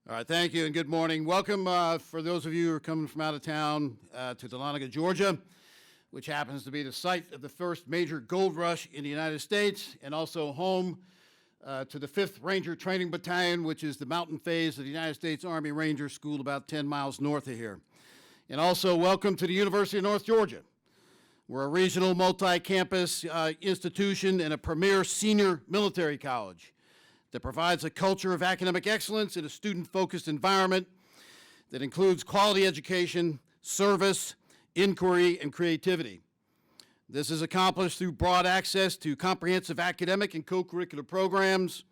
All right, thank you and good morning. Welcome for those of you who are coming from out of town to Dahlonega, Georgia, which happens to be the site of the first major gold rush in the United States and also home to the 5th Ranger Training Battalion, which is the mountain phase of the United States Army Ranger School about 10 miles north of here. And also welcome to the University of North Georgia. We're a regional multi-campus institution and a premier senior military college that provides a culture of academic excellence in a student-focused environment that includes quality education, service, inquiry, and creativity. This is accomplished through broad access to comprehensive academic and co-curricular programs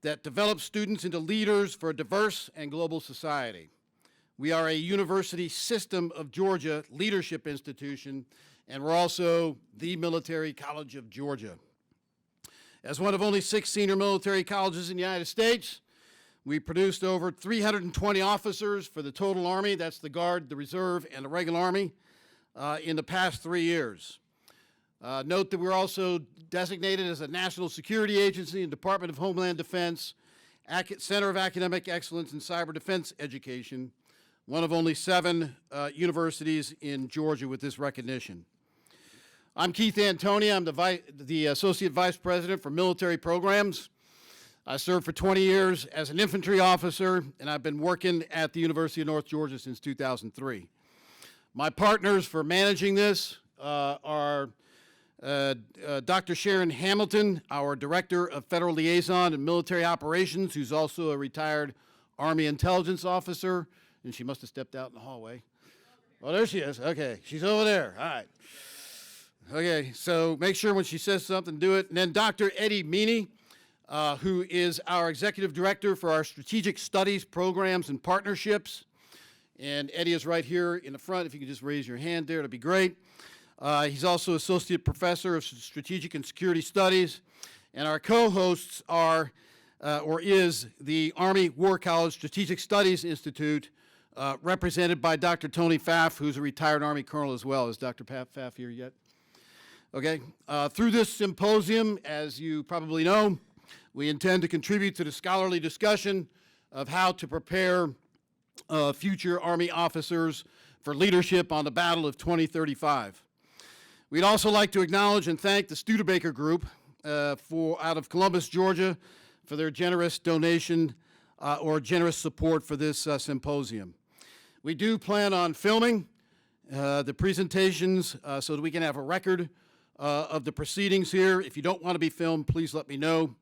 that develop students into leaders for a diverse and global society. We are a University System of Georgia leadership institution, and we're also the Military College of Georgia. As one of only 6 senior military colleges in the United States, we produced over 320 officers for the total Army, that's the Guard, the Reserve, and the regular Army, in the past 3 years. Note that we're also designated as a national security agency and Department of Homeland Defense, Center of Academic Excellence in Cyber Defense Education, one of only 7 universities in Georgia with this recognition. I'm Keith Antonia. I'm the Associate Vice President for Military Programs. I served for 20 years as an infantry officer, and I've been working at the University of North Georgia since 2003. My partners for managing this are Dr. Sharon Hamilton, our Director of Federal Liaison and Military Operations, who's also a retired Army intelligence officer, and she must have stepped out in the hallway. Oh, there she is. Okay, she's over there. All right. Okay, so make sure when she says something, do it. And then Dr. Eddie Meany, who is our Executive Director for our Strategic Studies Programs and Partnerships. And Eddie is right here in the front. If you could just raise your hand there, that'd be great. He's also Associate Professor of Strategic and Security Studies. And our co-hosts are, or is, the Army War College Strategic Studies Institute, represented by Dr. Tony Pfaff, who's a retired Army colonel as well. Is Dr. Pfaff here yet? Okay. Through this symposium, as you probably know, we intend to contribute to the scholarly discussion of how to prepare future Army officers for leadership on the battle of 2035. We'd also like to acknowledge and thank the Studebaker Group out of Columbus, Georgia, for their generous donation or generous support for this symposium. We do plan on filming the presentations so that we can have a record of the proceedings here. If you don't want to be filmed, please let me know.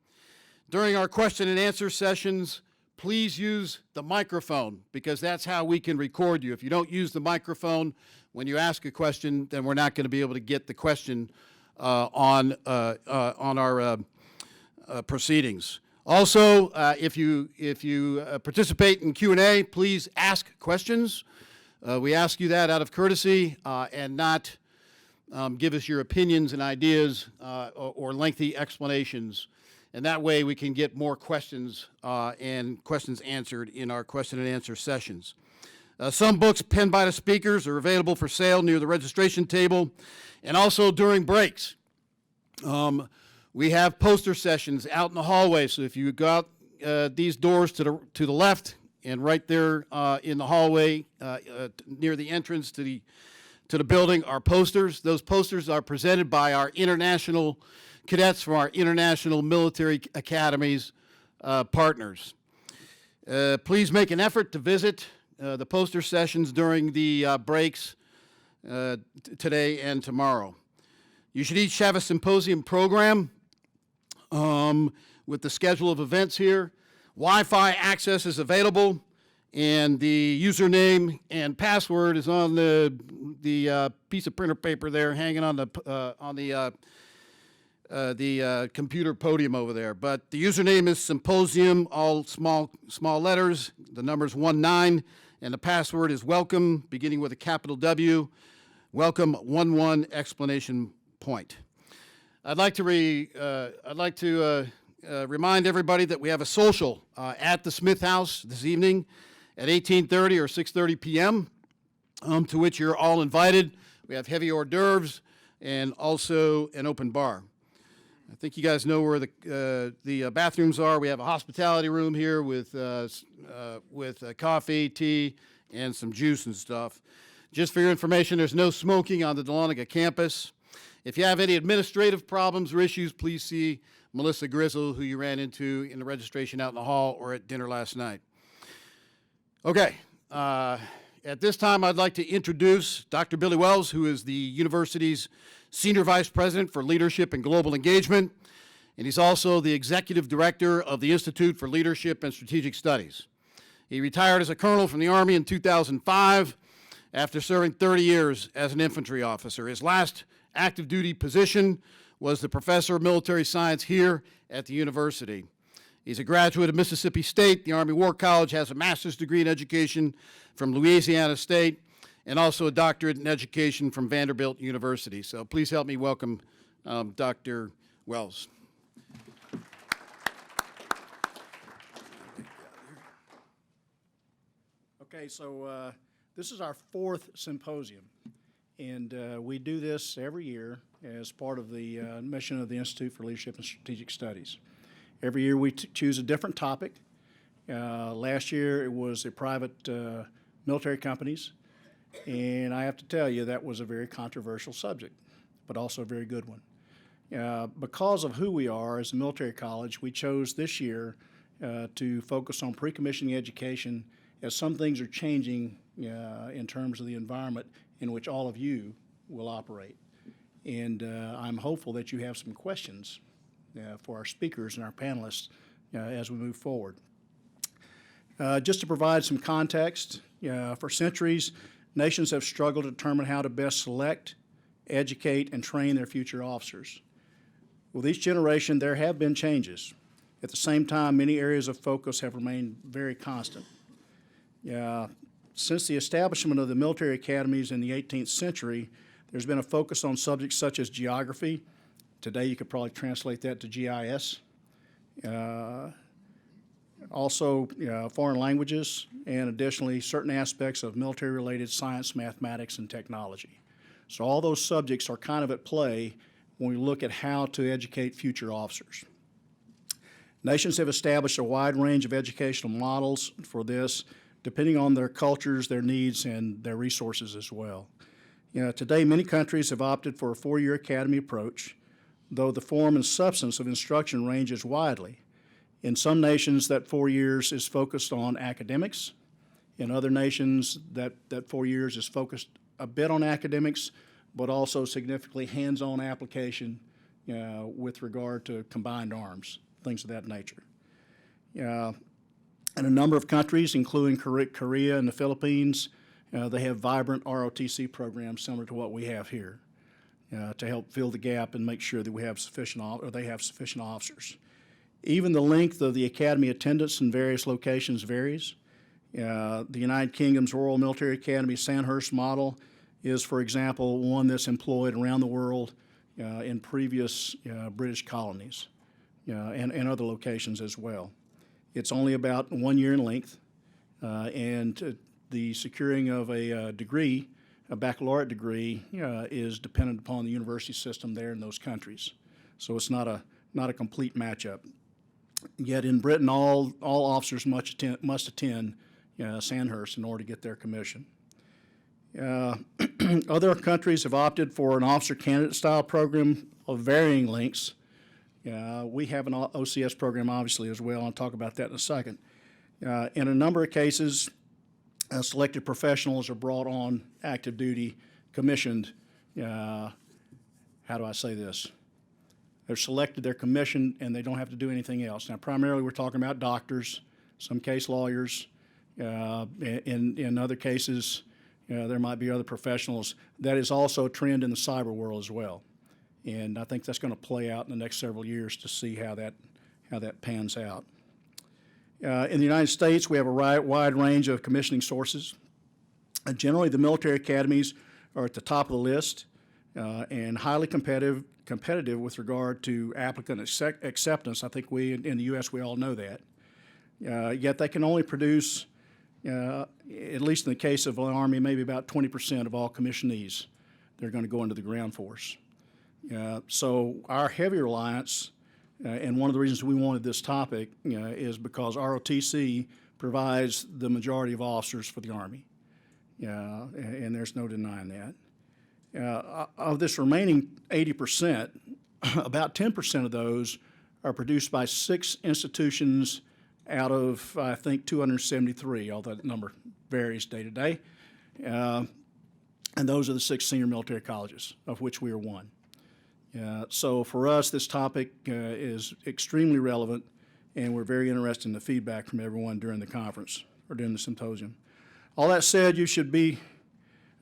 During our question and answer sessions, please use the microphone because that's how we can record you. If you don't use the microphone when you ask a question, then we're not going to be able to get the question on our proceedings. Also, if you participate in Q&A, please ask questions. We ask you that out of courtesy and not give us your opinions and ideas or lengthy explanations. And that way we can get more questions and questions answered in our question and answer sessions. Some books penned by the speakers are available for sale near the registration table and also during breaks. We have poster sessions out in the hallway, so if you go out these doors to the left and right there in the hallway near the entrance to the building are posters. Those posters are presented by our international cadets from our international military academies partners. Please make an effort to visit the poster sessions during the breaks today and tomorrow. You should each have a symposium program with the schedule of events here. Wi-Fi access is available, and the username and password is on the piece of printer paper there, hanging on the computer podium over there. But the username is Symposium, all small letters. The number's 19, and the password is welcome, beginning with a capital W. Welcome 11 exclamation point. I'd like to remind everybody that we have a social at the Smith House this evening at 18:30 or 6:30 p.m., to which you're all invited. We have heavy hors d'oeuvres and also an open bar. I think you guys know where the bathrooms are. We have a hospitality room here with coffee, tea, and some juice and stuff. Just for your information, there's no smoking on the Dahlonega campus. If you have any administrative problems or issues, please see Melissa Grizzle, who you ran into in the registration out in the hall or at dinner last night. Okay. At this time, I'd like to introduce Dr. Billy Wells, who is the university's Senior Vice President for Leadership and Global Engagement, and he's also the Executive Director of the Institute for Leadership and Strategic Studies. He retired as a colonel from the Army in 2005 after serving 30 years as an infantry officer. His last active duty position was the Professor of Military Science here at the university. He's a graduate of Mississippi State, the Army War College, has a master's degree in education from Louisiana State, and also a doctorate in education from Vanderbilt University. So please help me welcome Dr. Wells. Okay, so this is our fourth symposium, and we do this every year as part of the mission of the Institute for Leadership and Strategic Studies. Every year we choose a different topic. Last year it was the private military companies, and I have to tell you that was a very controversial subject, but also a very good one. Because of who we are as a military college, we chose this year to focus on pre-commissioning education, as some things are changing in terms of the environment in which all of you will operate. And I'm hopeful that you have some questions for our speakers and our panelists as we move forward. Just to provide some context, for centuries, nations have struggled to determine how to best select, educate, and train their future officers. With each generation, there have been changes. At the same time, many areas of focus have remained very constant. Since the establishment of the military academies in the 18th century, there's been a focus on subjects such as geography. Today, you could probably translate that to GIS. Also, foreign languages, and additionally, certain aspects of military-related science, mathematics, and technology. So all those subjects are kind of at play when we look at how to educate future officers. Nations have established a wide range of educational models for this, depending on their cultures, their needs, and their resources as well. Today, many countries have opted for a four-year academy approach, though the form and substance of instruction ranges widely. In some nations, that 4 years is focused on academics. In other nations, that 4 years is focused a bit on academics, but also significantly hands-on application with regard to combined arms, things of that nature. In a number of countries, including Korea and the Philippines, they have vibrant ROTC programs similar to what we have here to help fill the gap and make sure that we have they have sufficient officers. Even the length of the academy attendance in various locations varies. The United Kingdom's Royal Military Academy Sandhurst model is, for example, one that's employed around the world in previous British colonies and other locations as well. It's only about 1 year in length, and the securing of a degree, a baccalaureate degree, is dependent upon the university system there in those countries. So it's not a complete matchup. Yet in Britain, all officers must attend Sandhurst in order to get their commission. Other countries have opted for an officer candidate style program of varying lengths. We have an OCS program, obviously, as well. I'll talk about that in a second. In a number of cases, selected professionals are brought on active duty, commissioned. How do I say this? They're selected, they're commissioned, and they don't have to do anything else. Now, primarily, we're talking about doctors, some case lawyers. In other cases, there might be other professionals. That is also a trend in the cyber world as well. And I think that's going to play out in the next several years to see how that pans out. In the United States, we have a wide range of commissioning sources. Generally, the military academies are at the top of the list and highly competitive with regard to applicant acceptance. I think we, in the U.S., we all know that. Yet they can only produce, at least in the case of the Army, maybe about 20% of all commissionees that are going to go into the ground force. So our heavy reliance, and one of the reasons we wanted this topic, is because ROTC provides the majority of officers for the Army, and there's no denying that. Of this remaining 80%, about 10% of those are produced by 6 institutions out of, I think, 273, although that number varies day to day. And those are the 6 senior military colleges, of which we are one. So for us, this topic is extremely relevant, and we're very interested in the feedback from everyone during the conference or during the symposium. All that said,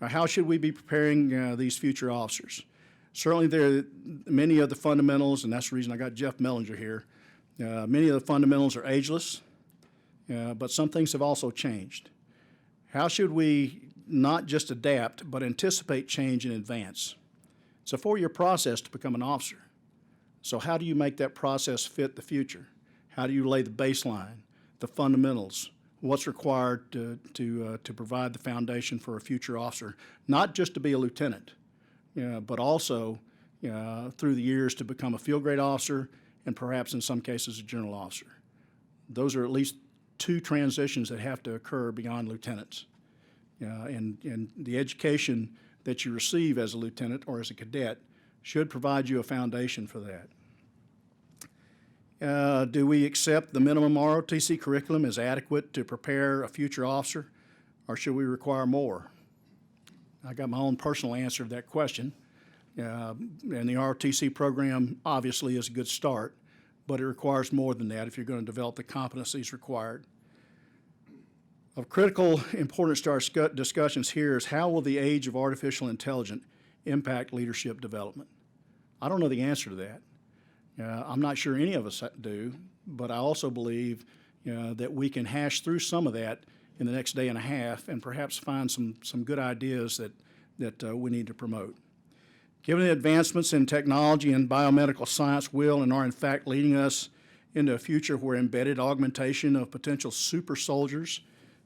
how should we be preparing these future officers? Certainly there are many of the fundamentals, and that's the reason I got Jeff Mellinger here. Many of the fundamentals are ageless, but some things have also changed. How should we not just adapt, but anticipate change in advance? It's a 4-year process to become an officer. So how do you make that process fit the future? How do you lay the baseline, the fundamentals, what's required to provide the foundation for a future officer, not just to be a lieutenant, but also through the years to become a field grade officer and perhaps in some cases a general officer. Those are at least 2 transitions that have to occur beyond lieutenants. And the education that you receive as a lieutenant or as a cadet should provide you a foundation for that. Do we accept the minimum ROTC curriculum as adequate to prepare a future officer, or should we require more? I got my own personal answer to that question. And the ROTC program obviously is a good start, but it requires more than that if you're going to develop the competencies required. Of critical importance to our discussions here is how will the age of artificial intelligence impact leadership development? I don't know the answer to that. I'm not sure any of us do, but I also believe that we can hash through some of that in the next day and a half and perhaps find some good ideas that we need to promote. Given the advancements in technology and biomedical science will and are in fact leading us into a future where embedded augmentation of potential super soldiers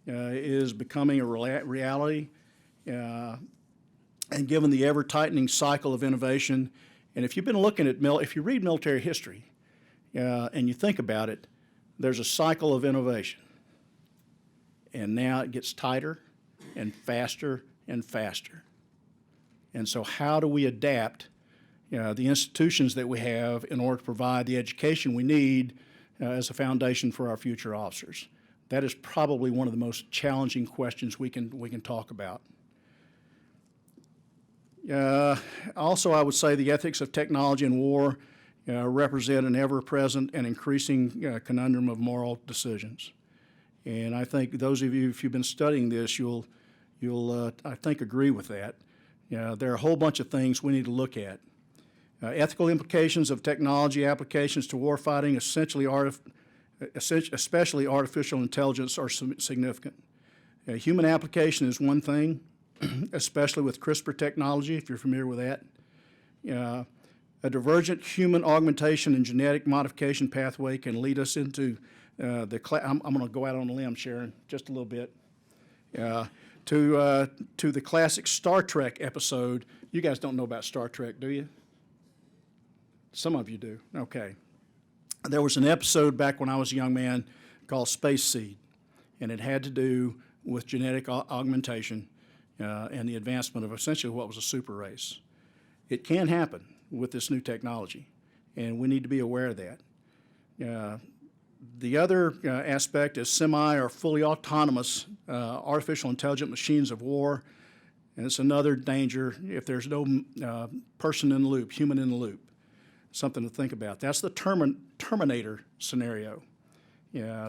is becoming a reality, and given the ever-tightening cycle of innovation, and if you've been looking at, if you read military history and you think about it, there's a cycle of innovation, and now it gets tighter and faster and faster. And so how do we adapt the institutions that we have in order to provide the education we need as a foundation for our future officers? That is probably one of the most challenging questions we can talk about. Also, I would say the ethics of technology and war represent an ever-present and increasing conundrum of moral decisions. And I think those of you, if you've been studying this, you'll I think, agree with that. There are a whole bunch of things we need to look at. Ethical implications of technology applications to warfighting, especially artificial intelligence, are significant. Human application is one thing, especially with CRISPR technology, if you're familiar with that. A divergent human augmentation and genetic modification pathway can lead us into I'm going to go out on a limb, Sharon, just a little bit, to the classic Star Trek episode. You guys don't know about Star Trek, do you? Some of you do. Okay. There was an episode back when I was a young man called Space Seed, and it had to do with genetic augmentation and the advancement of essentially what was a super race. It can happen with this new technology, and we need to be aware of that. The other aspect is semi or fully autonomous artificial intelligent machines of war, and it's another danger if there's no person in the loop, human in the loop. Something to think about. That's the Terminator scenario.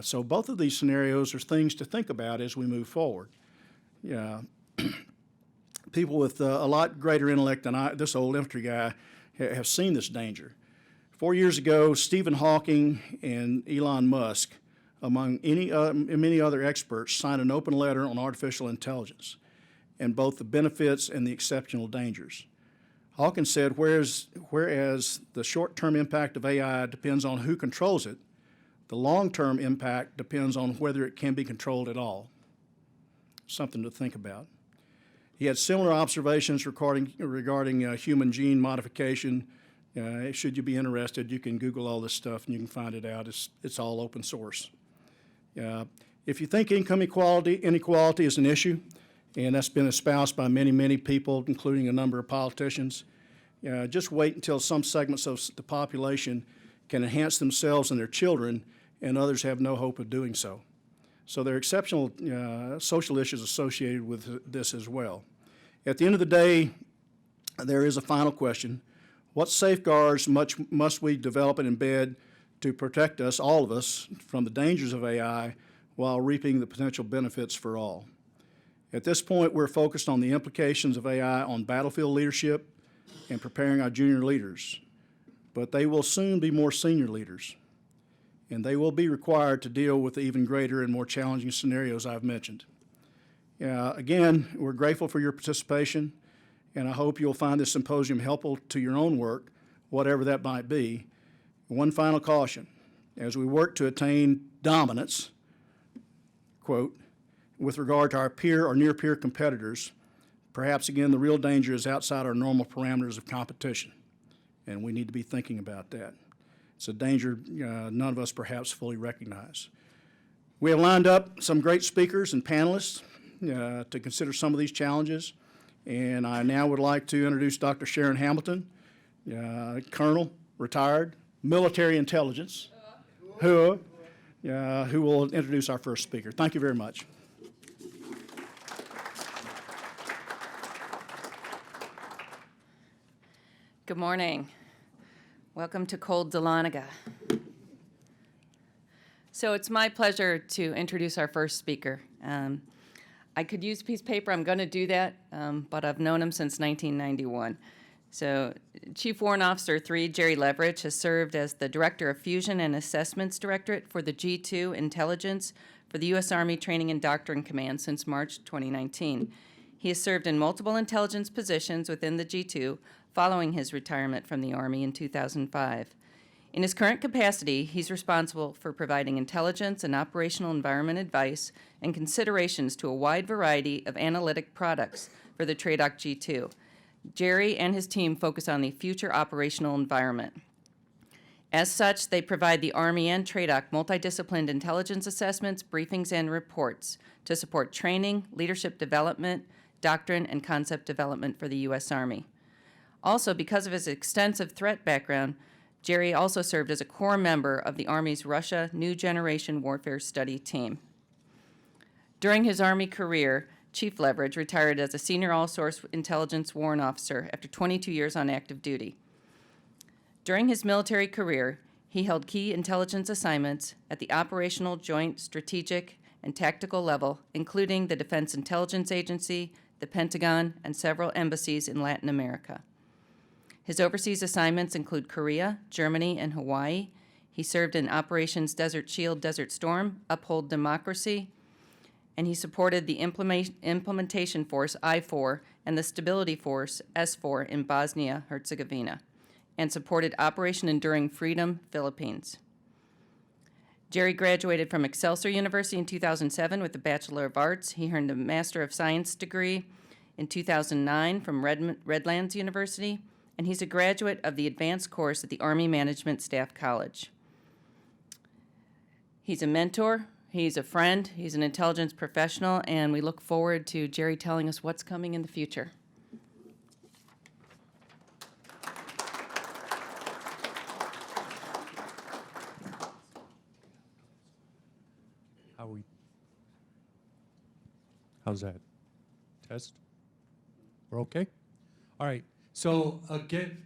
So both of these scenarios are things to think about as we move forward. People with a lot greater intellect than this old infantry guy, have seen this danger. 4 years ago, Stephen Hawking and Elon Musk, among many other experts, signed an open letter on artificial intelligence and both the benefits and the exceptional dangers. Hawkins said, whereas the short-term impact of AI depends on who controls it, the long-term impact depends on whether it can be controlled at all. Something to think about. He had similar observations regarding human gene modification. Should you be interested, you can Google all this stuff and you can find it out. It's all open source. If you think income inequality is an issue, and that's been espoused by many, many people, including a number of politicians, just wait until some segments of the population can enhance themselves and their children, and others have no hope of doing so. So there are exceptional social issues associated with this as well. At the end of the day, there is a final question. What safeguards must we develop and embed to protect us, all of us, from the dangers of AI while reaping the potential benefits for all? At this point, we're focused on the implications of AI on battlefield leadership and preparing our junior leaders. But they will soon be more senior leaders, and they will be required to deal with the even greater and more challenging scenarios I've mentioned. Again, we're grateful for your participation, and I hope you'll find this symposium helpful to your own work, whatever that might be. One final caution: as we work to attain dominance, quote, with regard to our peer or near-peer competitors, perhaps again the real danger is outside our normal parameters of competition, and we need to be thinking about that. It's a danger none of us perhaps fully recognize. We have lined up some great speakers and panelists to consider some of these challenges, and I now would like to introduce Dr. Sharon Hamilton, Colonel, retired, military intelligence, who will introduce our first speaker. Thank you very much. Good morning. Welcome to cold Dahlonega. So it's my pleasure to introduce our first speaker. I could use a piece of paper. I'm going to do that, but I've known him since 1991. So Chief Warrant Officer 3, Jerry Leverich, has served as the Director of Fusion and Assessments Directorate for the G2 Intelligence for the U.S. Army Training and Doctrine Command since March 2019. He has served in multiple intelligence positions within the G2 following his retirement from the Army in 2005. In his current capacity, he's responsible for providing intelligence and operational environment advice and considerations to a wide variety of analytic products for the TRADOC G2. Jerry and his team focus on the future operational environment. As such, they provide the Army and TRADOC multidisciplined intelligence assessments, briefings, and reports to support training, leadership development, doctrine, and concept development for the U.S. Army. Also, because of his extensive threat background, Jerry also served as a core member of the Army's Russia New Generation Warfare Study Team. During his Army career, Chief Leverich retired as a Senior All-Source Intelligence Warrant Officer after 22 years on active duty. During his military career, he held key intelligence assignments at the operational, joint, strategic, and tactical level, including the Defense Intelligence Agency, the Pentagon, and several embassies in Latin America. His overseas assignments include Korea, Germany, and Hawaii. He served in Operations Desert Shield, Desert Storm, Uphold Democracy, and he supported the Implementation Force, I-4, and the Stability Force, S-4, in Bosnia-Herzegovina, and supported Operation Enduring Freedom, Philippines. Jerry graduated from Excelsior University in 2007 with a Bachelor of Arts. He earned a Master of Science degree in 2009 from Redlands University, and he's a graduate of the advanced course at the Army Management Staff College. He's a mentor, he's a friend, he's an intelligence professional, and we look forward to Jerry telling us what's coming in the future. How's that? Test? We're okay? All right. So again,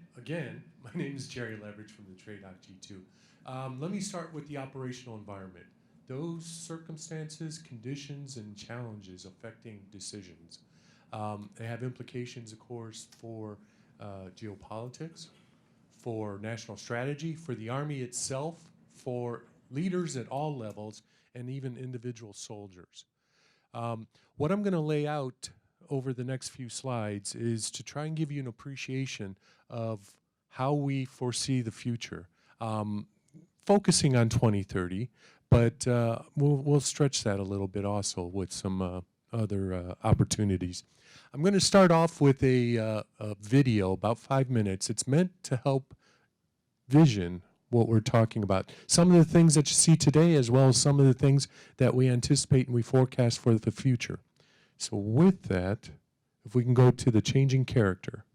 my name is Jerry Leverich from the TRADOC G2. Let me start with the operational environment. Those circumstances, conditions, and challenges affecting decisions. They have implications, of course, for geopolitics, for national strategy, for the Army itself, for leaders at all levels, and even individual soldiers. What I'm going to lay out over the next few slides is to try and give you an appreciation of how we foresee the future, focusing on 2030, but we'll stretch that a little bit also with some other opportunities. I'm going to start off with a video, about 5 minutes. It's meant to help vision what we're talking about. Some of the things that you see today, as well as some of the things that we anticipate and we forecast for the future. So with that, if we can go to the changing character.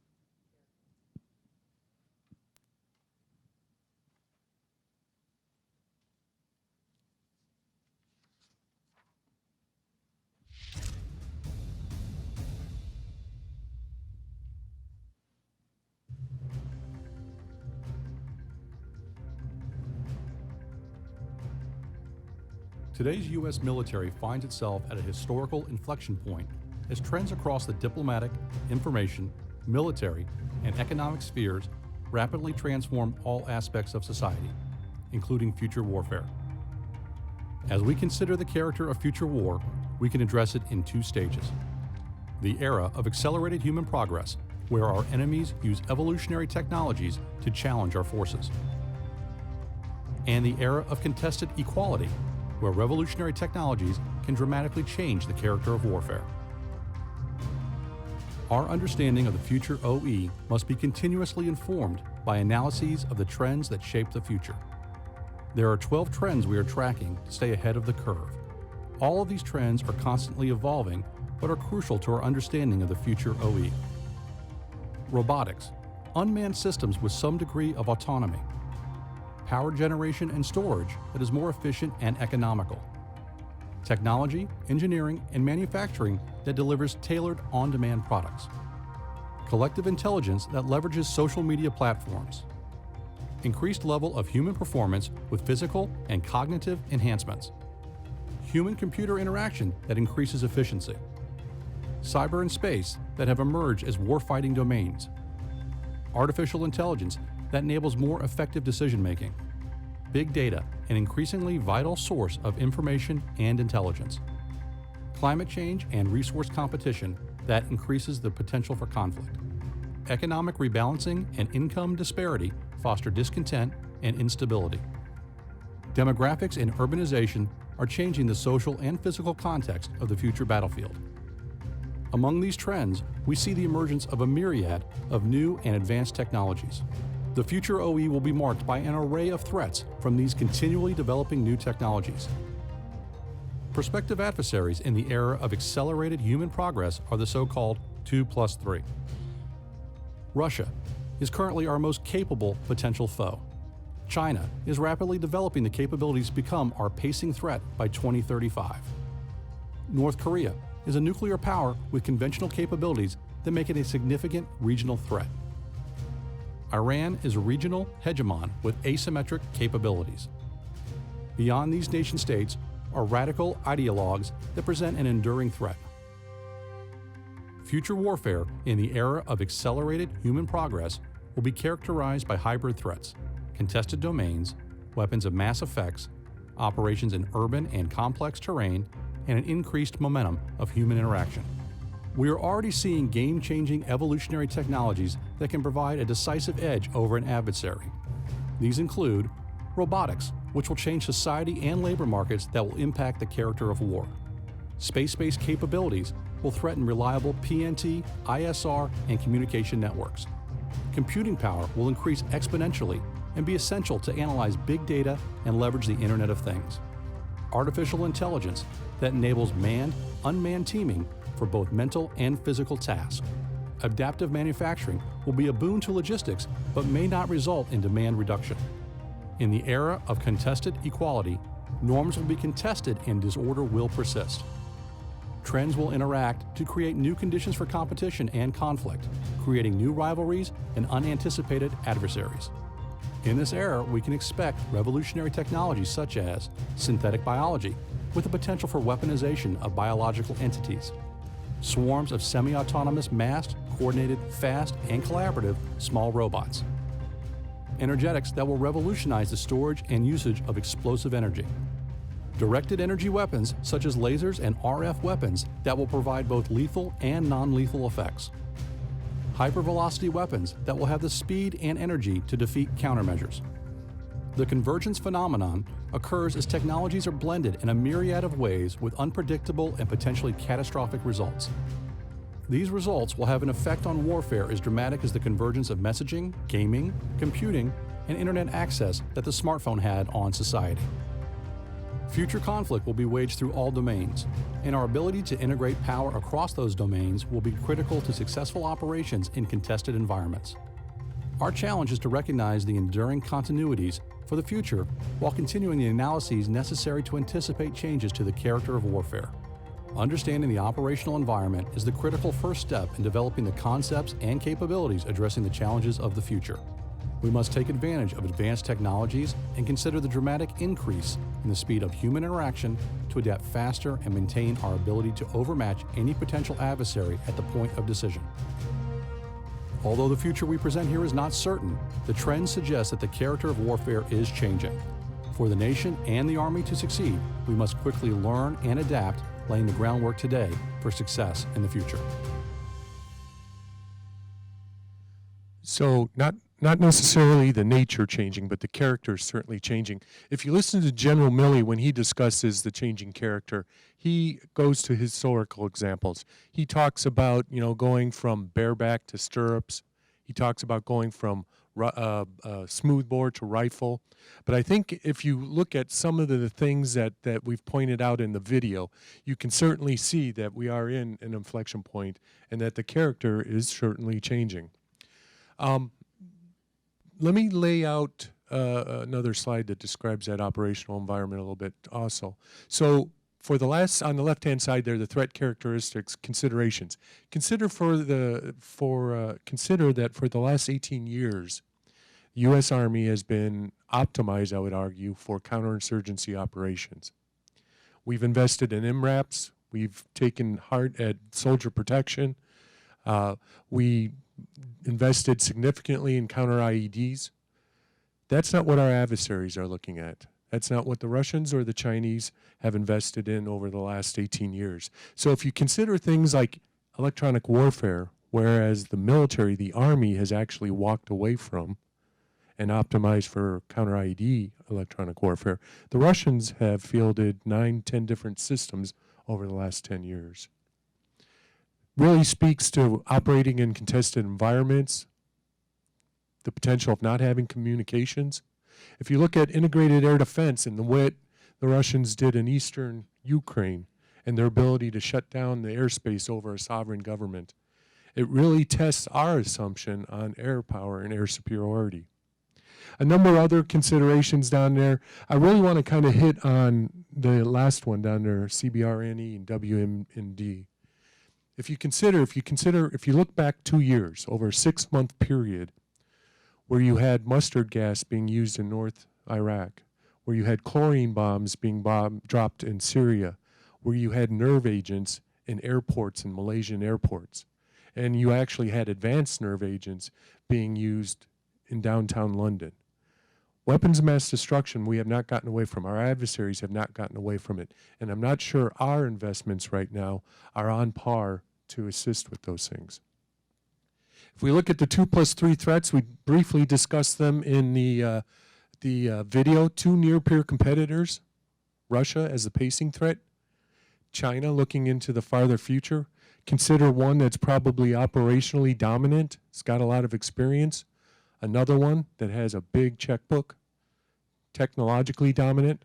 Today's U.S. military finds itself at a historical inflection point as trends across the diplomatic, information, military, and economic spheres rapidly transform all aspects of society, including future warfare. As we consider the character of future war, we can address it in 2 stages. The era of accelerated human progress, where our enemies use evolutionary technologies to challenge our forces. And the era of contested equality, where revolutionary technologies can dramatically change the character of warfare. Our understanding of the future OE must be continuously informed by analyses of the trends that shape the future. There are 12 trends we are tracking to stay ahead of the curve. All of these trends are constantly evolving, but are crucial to our understanding of the future OE. Robotics, unmanned systems with some degree of autonomy. Power generation and storage that is more efficient and economical. Technology, engineering, and manufacturing that delivers tailored on-demand products. Collective intelligence that leverages social media platforms. Increased level of human performance with physical and cognitive enhancements. Human-computer interaction that increases efficiency. Cyber and space that have emerged as warfighting domains. Artificial intelligence that enables more effective decision-making. Big data, an increasingly vital source of information and intelligence. Climate change and resource competition that increases the potential for conflict. Economic rebalancing and income disparity foster discontent and instability. Demographics and urbanization are changing the social and physical context of the future battlefield. Among these trends, we see the emergence of a myriad of new and advanced technologies. The future OE will be marked by an array of threats from these continually developing new technologies. Prospective adversaries in the era of accelerated human progress are the so-called 2+3. Russia is currently our most capable potential foe. China is rapidly developing the capabilities to become our pacing threat by 2035. North Korea is a nuclear power with conventional capabilities that make it a significant regional threat. Iran is a regional hegemon with asymmetric capabilities. Beyond these nation-states are radical ideologues that present an enduring threat. Future warfare in the era of accelerated human progress will be characterized by hybrid threats, contested domains, weapons of mass effects, operations in urban and complex terrain, and an increased momentum of human interaction. We are already seeing game-changing evolutionary technologies that can provide a decisive edge over an adversary. These include robotics, which will change society and labor markets that will impact the character of war. Space-based capabilities will threaten reliable PNT, ISR, and communication networks. Computing power will increase exponentially and be essential to analyze big data and leverage the Internet of Things. Artificial intelligence that enables manned, unmanned teaming for both mental and physical tasks. Adaptive manufacturing will be a boon to logistics, but may not result in demand reduction. In the era of contested equality, norms will be contested and disorder will persist. Trends will interact to create new conditions for competition and conflict, creating new rivalries and unanticipated adversaries. In this era, we can expect revolutionary technologies such as synthetic biology, with the potential for weaponization of biological entities, swarms of semi-autonomous, massed, coordinated, fast, and collaborative small robots, energetics that will revolutionize the storage and usage of explosive energy, directed energy weapons such as lasers and RF weapons that will provide both lethal and non-lethal effects, hypervelocity weapons that will have the speed and energy to defeat countermeasures, The convergence phenomenon occurs as technologies are blended in a myriad of ways with unpredictable and potentially catastrophic results. These results will have an effect on warfare as dramatic as the convergence of messaging, gaming, computing, and internet access that the smartphone had on society. Future conflict will be waged through all domains, and our ability to integrate power across those domains will be critical to successful operations in contested environments. Our challenge is to recognize the enduring continuities for the future while continuing the analyses necessary to anticipate changes to the character of warfare. Understanding the operational environment is the critical first step in developing the concepts and capabilities addressing the challenges of the future. We must take advantage of advanced technologies and consider the dramatic increase in the speed of human interaction to adapt faster and maintain our ability to overmatch any potential adversary at the point of decision. Although the future we present here is not certain, the trends suggest that the character of warfare is changing. For the nation and the Army to succeed, we must quickly learn and adapt, laying the groundwork today for success in the future. So not necessarily the nature changing, but the character is certainly changing. If you listen to General Milley when he discusses the changing character, he goes to historical examples. He talks about, going from bareback to stirrups. He talks about going from smoothbore to rifle. But I think if you look at some of the things that we've pointed out in the video, you can certainly see that we are in an inflection point and that the character is certainly changing. Let me lay out another slide that describes that operational environment a little bit also. So on the left-hand side there, the threat characteristics considerations. Consider that for the last 18 years, the U.S. Army has been optimized, I would argue, for counterinsurgency operations. We've invested in MRAPs. We've taken heart at soldier protection. We invested significantly in counter IEDs. That's not what our adversaries are looking at. That's not what the Russians or the Chinese have invested in over the last 18 years. So if you consider things like electronic warfare, whereas the military, the Army, has actually walked away from and optimized for counter IED electronic warfare, the Russians have fielded 9-10 different systems over the last 10 years. Really speaks to operating in contested environments, the potential of not having communications. If you look at integrated air defense and what the Russians did in eastern Ukraine and their ability to shut down the airspace over a sovereign government, it really tests our assumption on air power and air superiority. A number of other considerations down there. I really want to kind of hit on the last one down there, CBRNE and WMD. If you look back 2 years, over a 6-month period, where you had mustard gas being used in North Iraq, where you had chlorine bombs being dropped in Syria, where you had nerve agents in airports and Malaysian airports, and you actually had advanced nerve agents being used in downtown London. Weapons of mass destruction we have not gotten away from. Our adversaries have not gotten away from it. And I'm not sure our investments right now are on par to assist with those things. If we look at the 2+3 threats, we briefly discussed them in the video. 2 near-peer competitors, Russia as the pacing threat, China looking into the farther future. Consider one that's probably operationally dominant. It's got a lot of experience. Another one that has a big checkbook, technologically dominant,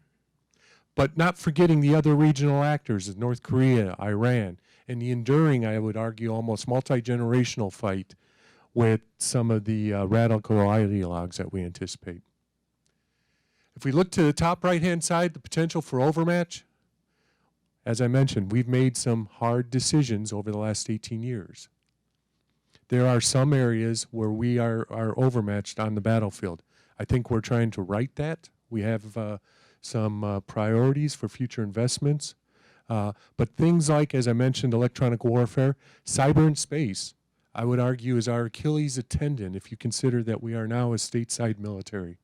but not forgetting the other regional actors, North Korea, Iran, and the enduring, I would argue, almost multi-generational fight with some of the radical ideologues that we anticipate. If we look to the top right-hand side, the potential for overmatch, as I mentioned, we've made some hard decisions over the last 18 years. There are some areas where we are overmatched on the battlefield. I think we're trying to right that. We have some priorities for future investments. But things like, as I mentioned, electronic warfare, cyber and space, I would argue is our Achilles tendon if you consider that we are now a stateside military.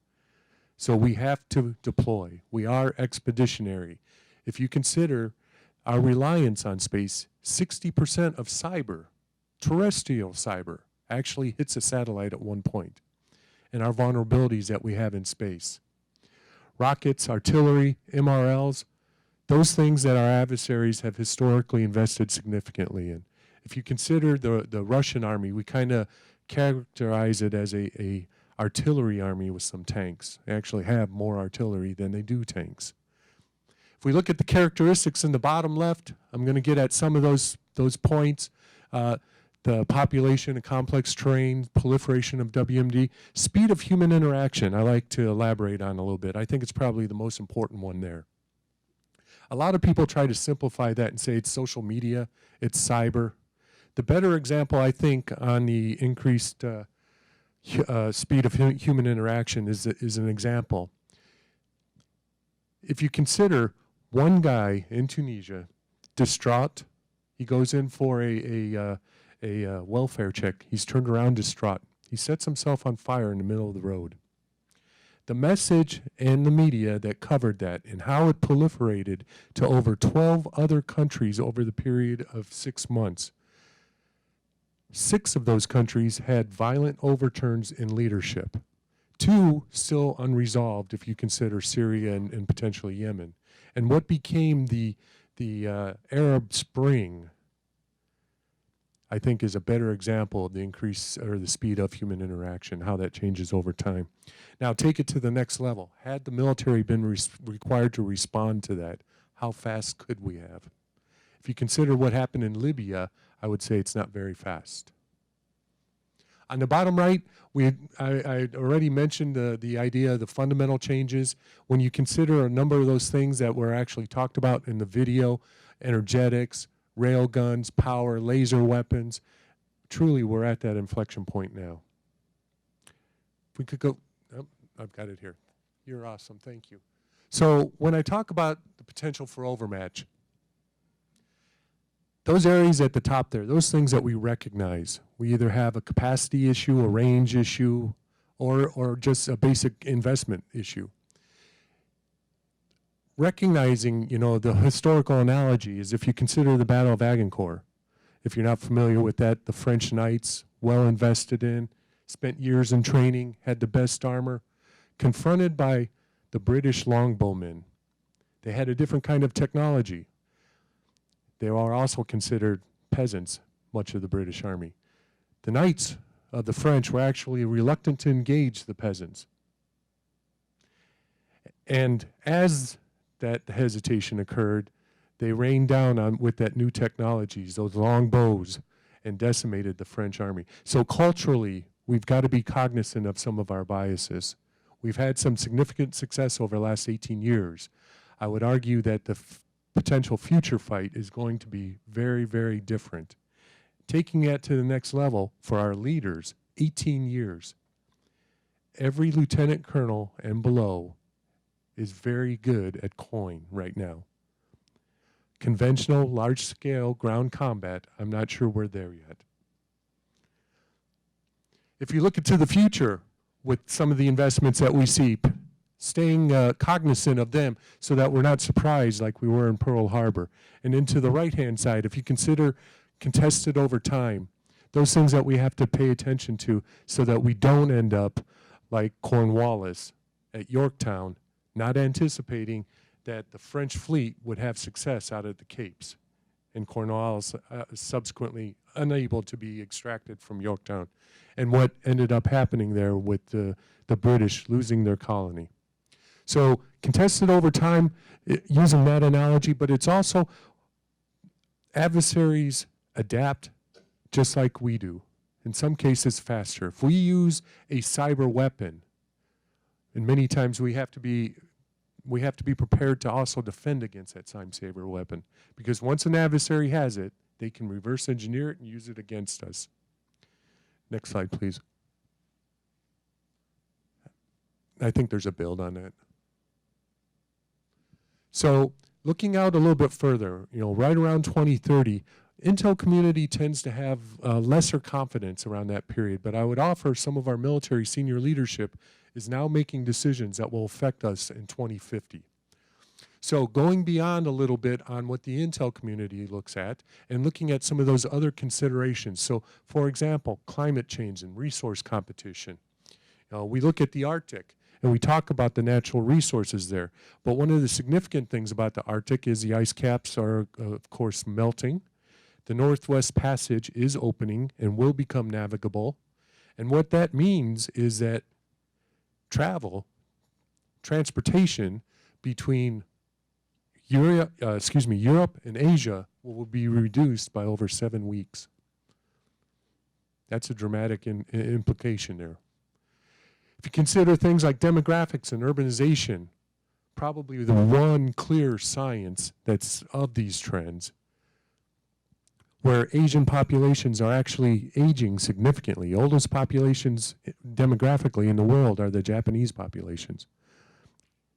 So we have to deploy. We are expeditionary. If you consider our reliance on space, 60% of cyber, terrestrial cyber, actually hits a satellite at one point, and our vulnerabilities that we have in space. rockets, artillery, MRLs, those things that our adversaries have historically invested significantly in. If you consider the Russian army, we kind of characterize it as a artillery army with some tanks. They actually have more artillery than they do tanks. If we look at the characteristics in the bottom left, I'm going to get at some of those points. The population and complex terrain, proliferation of WMD, speed of human interaction, I like to elaborate on a little bit. I think it's probably the most important one there. A lot of people try to simplify that and say it's social media, it's cyber. The better example, I think, on the increased speed of human interaction is an example. If you consider one guy in Tunisia, distraught, he goes in for a welfare check. He's turned around distraught. He sets himself on fire in the middle of the road. The message and the media that covered that and how it proliferated to over 12 other countries over the period of 6 months. 6 of those countries had violent overturns in leadership. 2 still unresolved if you consider Syria and potentially Yemen. And what became the Arab Spring, I think, is a better example of the increase or the speed of human interaction, how that changes over time. Now take it to the next level. Had the military been required to respond to that, how fast could we have? If you consider what happened in Libya, I would say it's not very fast. On the bottom right, I already mentioned the idea of the fundamental changes. When you consider a number of those things that were actually talked about in the video, energetics, rail guns, power, laser weapons, truly we're at that inflection point now. If we could go, oh, I've got it here. You're awesome, thank you. So when I talk about the potential for overmatch, those areas at the top there, those things that we recognize, we either have a capacity issue, a range issue, or just a basic investment issue. Recognizing, the historical analogy is if you consider the Battle of Agincourt. If you're not familiar with that, the French knights, well invested in, spent years in training, had the best armor, confronted by the British longbowmen. They had a different kind of technology. They are also considered peasants, much of the British army. The knights of the French were actually reluctant to engage the peasants. And as that hesitation occurred, they rained down with that new technologies, those long bows, and decimated the French army. So culturally, we've got to be cognizant of some of our biases. We've had some significant success over the last 18 years. I would argue that the potential future fight is going to be very, very different. Taking that to the next level for our leaders, 18 years. Every lieutenant colonel and below is very good at COIN right now. Conventional, large-scale ground combat, I'm not sure we're there yet. If you look into the future with some of the investments that we see, staying cognizant of them so that we're not surprised like we were in Pearl Harbor. And into the right-hand side, if you consider contested over time, those things that we have to pay attention to so that we don't end up like Cornwallis at Yorktown, not anticipating that the French fleet would have success out at the Capes, and Cornwallis subsequently unable to be extracted from Yorktown, and what ended up happening there with the British losing their colony. So contested over time, using that analogy, but it's also adversaries adapt just like we do, in some cases faster. If we use a cyber weapon, and many times we have to be prepared to also defend against that cyber weapon, because once an adversary has it, they can reverse engineer it and use it against us. Next slide, please. I think there's a build on that. So looking out a little bit further, right around 2030, Intel community tends to have lesser confidence around that period, but I would offer some of our military senior leadership is now making decisions that will affect us in 2050. So going beyond a little bit on what the Intel community looks at and looking at some of those other considerations. So for example, climate change and resource competition. We look at the Arctic, And we talk about the natural resources there. But one of the significant things about the Arctic is the ice caps are, of course, melting. The Northwest Passage is opening and will become navigable. And what that means is that transportation between Europe and Asia will be reduced by over 7 weeks. That's a dramatic implication there. If you consider things like demographics and urbanization, probably the one clear science that's of these trends, where Asian populations are actually aging significantly. Oldest populations demographically in the world are the Japanese populations.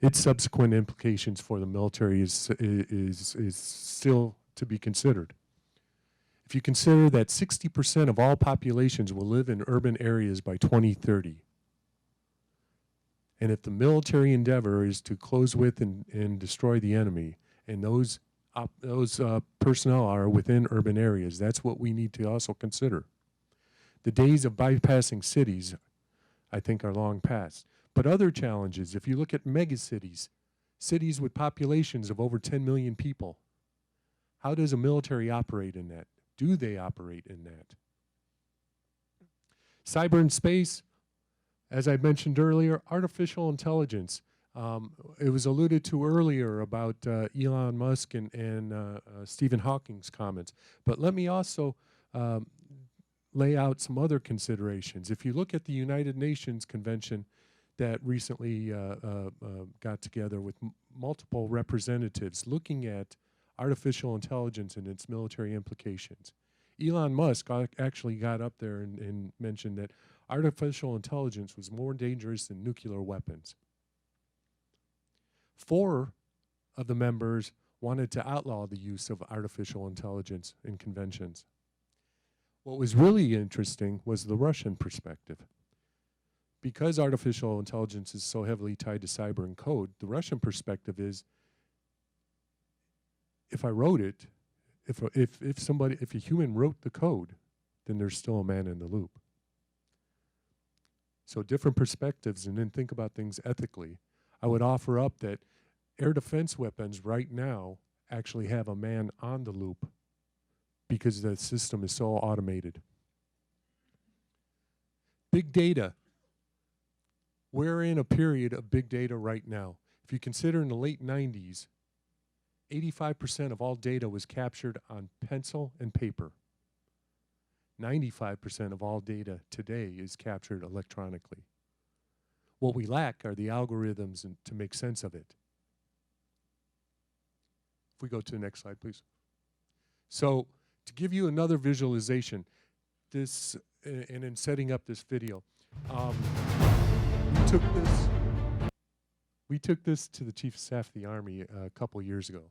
Its subsequent implications for the military is still to be considered. If you consider that 60% of all populations will live in urban areas by 2030, and if the military endeavor is to close with and destroy the enemy, and those personnel are within urban areas, that's what we need to also consider. The days of bypassing cities, I think, are long past. But other challenges, if you look at megacities, cities with populations of over 10 million people, how does a military operate in that? Do they operate in that? Cyber and space, as I mentioned earlier, artificial intelligence. It was alluded to earlier about Elon Musk and Stephen Hawking's comments. But let me also lay out some other considerations. If you look at the United Nations Convention that recently got together with multiple representatives looking at artificial intelligence and its military implications, Elon Musk actually got up there and mentioned that artificial intelligence was more dangerous than nuclear weapons. 4 of the members wanted to outlaw the use of artificial intelligence in conventions. What was really interesting was the Russian perspective. Because artificial intelligence is so heavily tied to cyber and code, the Russian perspective is, if I wrote it, if a human wrote the code, then there's still a man in the loop. So different perspectives, and then think about things ethically. I would offer up that air defense weapons right now actually have a man on the loop because the system is so automated. Big data. We're in a period of big data right now. If you consider in the late 90s, 85% of all data was captured on pencil and paper. 95% of all data today is captured electronically. What we lack are the algorithms to make sense of it. If we go to the next slide, please. So to give you another visualization, this, and in setting up this video, we took this to the Chief of Staff of the Army a couple years ago.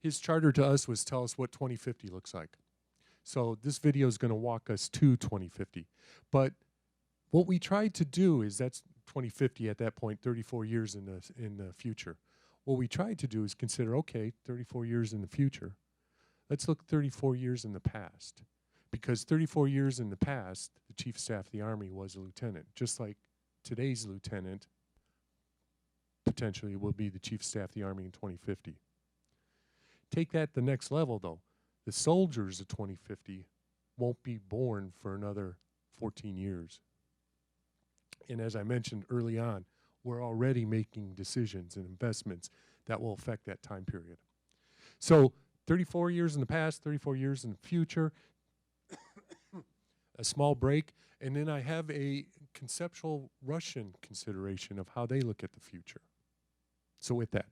His charter to us was tell us what 2050 looks like. So this video is going to walk us to 2050. But what we tried to do is, that's 2050 at that point, 34 years in the future. What we tried to do is consider, okay, 34 years in the future. Let's look 34 years in the past. Because 34 years in the past, the Chief of Staff of the Army was a lieutenant, just like today's lieutenant potentially will be the Chief of Staff of the Army in 2050. Take that the next level, though. The soldiers of 2050 won't be born for another 14 years. And as I mentioned early on, we're already making decisions and investments that will affect that time period. So 34 years in the past, 34 years in the future, a small break, and then I have a conceptual Russian consideration of how they look at the future. So with that.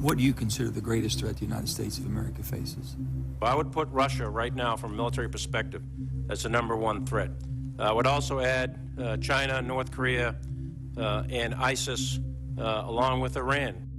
What do you consider the greatest threat the United States of America faces? I would put Russia right now, from a military perspective, as the #1 threat. I would also add China, North Korea, and ISIS, along with Iran.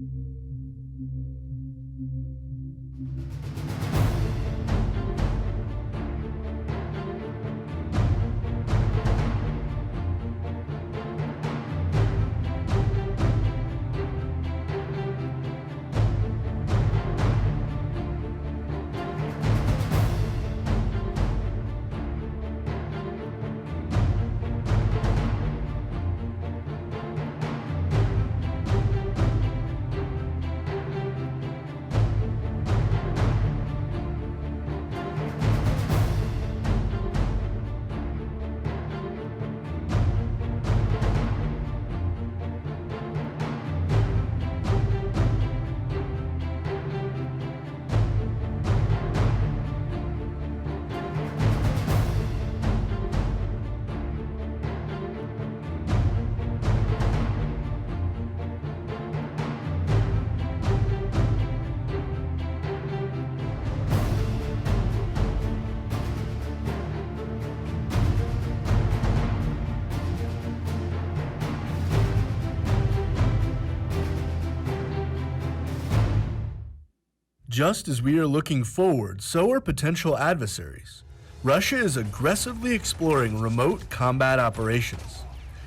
Just as we are looking forward, so are potential adversaries. Russia is aggressively exploring remote combat operations.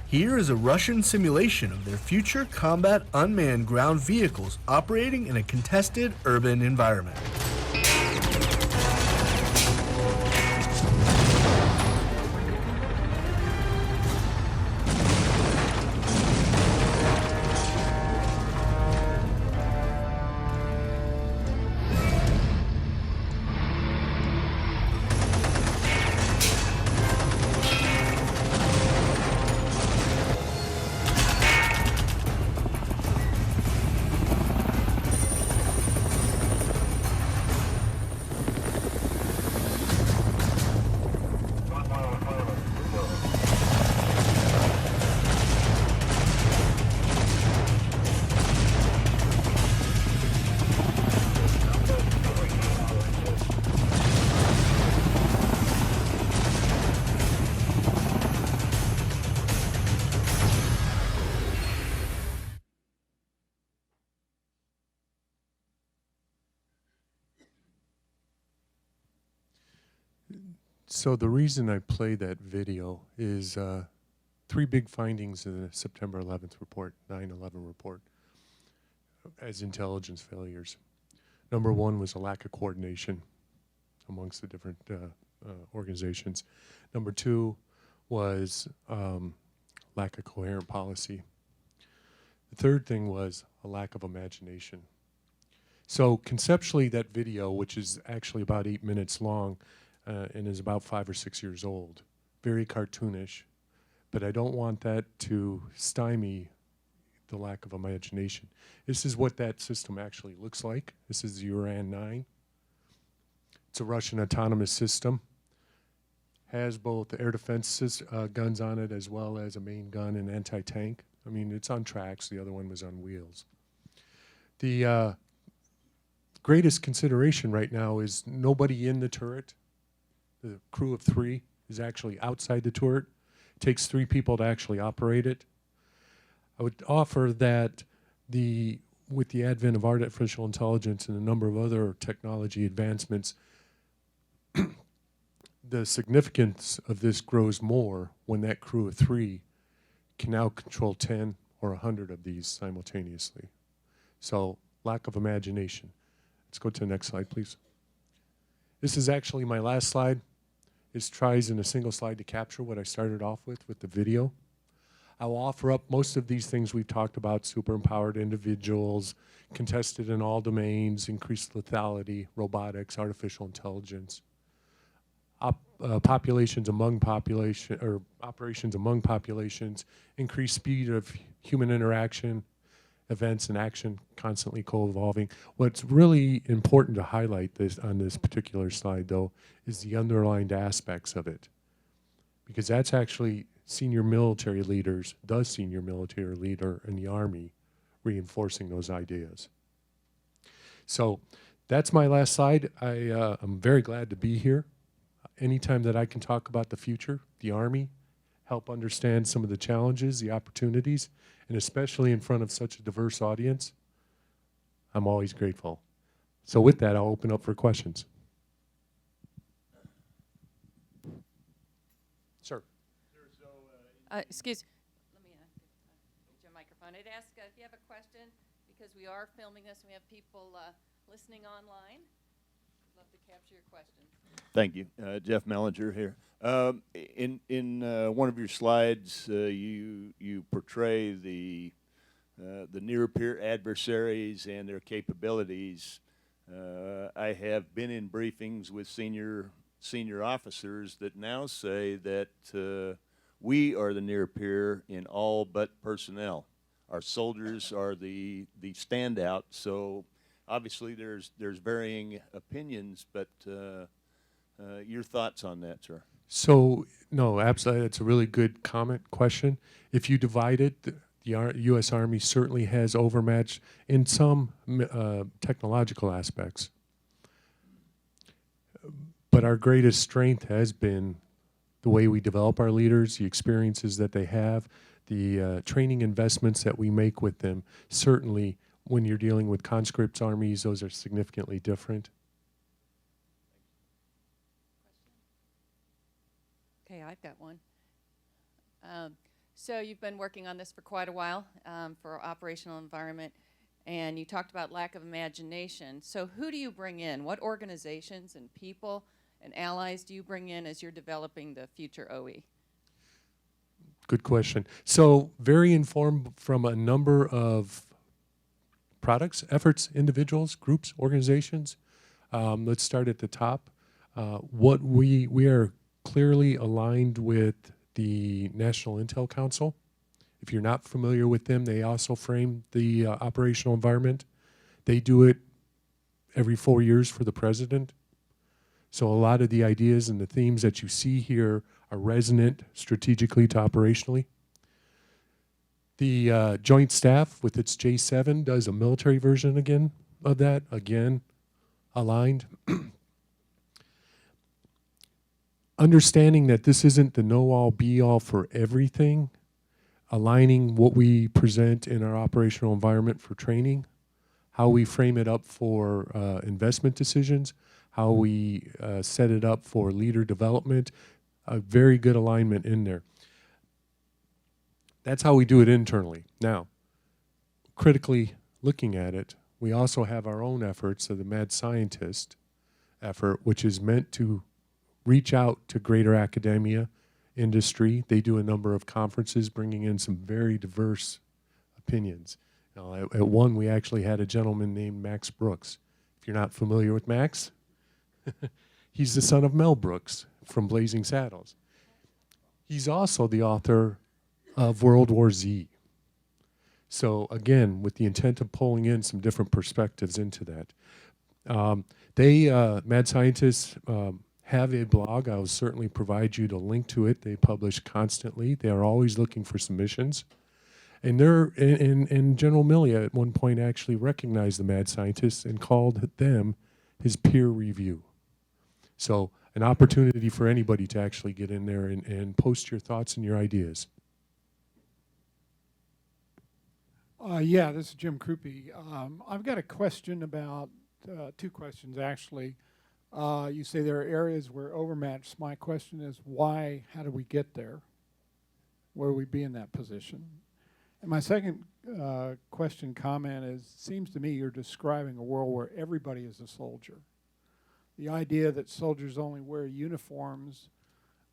Here is a Russian simulation of their future combat unmanned ground vehicles operating in a contested urban environment. So the reason I play that video is 3 big findings in the September 11th report, 9/11 report, as intelligence failures. #1 was a lack of coordination amongst the different organizations. #2 was lack of coherent policy. The third thing was a lack of imagination. So conceptually, that video, which is actually about 8 minutes long, and is about 5 or 6 years old. Very cartoonish, but I don't want that to stymie the lack of imagination. This is what that system actually looks like. This is the Uran-9. It's a Russian autonomous system. Has both air defense guns on it as well as a main gun and anti-tank. I mean, it's on tracks. The other one was on wheels. The greatest consideration right now is nobody in the turret. The crew of 3 is actually outside the turret. It takes 3 people to actually operate it. I would offer that with the advent of artificial intelligence and a number of other technology advancements, the significance of this grows more when that crew of 3 can now control 10 or 100 of these simultaneously. So, lack of imagination. Let's go to the next slide, please. This is actually my last slide. It tries in a single slide to capture what I started off with the video. I will offer up most of these things we've talked about: super empowered individuals, contested in all domains, increased lethality, robotics, artificial intelligence, operations among populations, increased speed of human interaction, events and action constantly co-evolving. What's really important to highlight on this particular slide, though, is the underlined aspects of it, because that's actually the senior military leader in the Army reinforcing those ideas. So that's my last slide. I'm very glad to be here. Anytime that I can talk about the future, the Army, help understand some of the challenges, the opportunities, and especially in front of such a diverse audience, I'm always grateful. So with that, I'll open up for questions. Sir. Excuse, let me get your microphone. I'd ask if you have a question, because we are filming this and we have people listening online. I'd love to capture your questions. Thank you. Jeff Mellinger here. In one of your slides, you portray the near-peer adversaries and their capabilities. I have been in briefings with senior officers that now say that we are the near-peer in all but personnel. Our soldiers are the standout. So obviously there's varying opinions, but your thoughts on that, sir? So, no, absolutely. It's a really good question. If you divide it, the U.S. Army certainly has overmatched in some technological aspects. But our greatest strength has been the way we develop our leaders, the experiences that they have, the training investments that we make with them. Certainly, when you're dealing with conscripts armies, those are significantly different. Okay, I've got one. So you've been working on this for quite a while for operational environment, and you talked about lack of imagination. So who do you bring in? What organizations and people and allies do you bring in as you're developing the future OE? Good question. So very informed from a number of products, efforts, individuals, groups, organizations. Let's start at the top. What we are clearly aligned with the National Intel Council. If you're not familiar with them, they also frame the operational environment. They do it every 4 years for the president. So a lot of the ideas and the themes that you see here are resonant strategically to operationally. The Joint Staff with its J7 does a military version again of that, again, aligned. Understanding that this isn't the know-all, be-all for everything, aligning what we present in our operational environment for training, how we frame it up for investment decisions, how we set it up for leader development, a very good alignment in there. That's how we do it internally. Now, critically looking at it, we also have our own efforts of the Mad Scientist effort, which is meant to reach out to greater academia, industry. They do a number of conferences bringing in some very diverse opinions. Now, at one, we actually had a gentleman named Max Brooks. If you're not familiar with Max, he's the son of Mel Brooks from Blazing Saddles. He's also the author of World War Z. So again, with the intent of pulling in some different perspectives into that. Mad Scientists, have a blog. I'll certainly provide you the link to it. They publish constantly. They are always looking for submissions. And and General Milley at one point actually recognized the Mad Scientists and called them his peer review. So an opportunity for anybody to actually get in there and post your thoughts and your ideas. Yeah, this is Jim Krupe. I've got a question about, two questions actually. You say there are areas where overmatched. My question is why, how do we get there? Where do we be in that position? And my second comment is, seems to me you're describing a world where everybody is a soldier. The idea that soldiers only wear uniforms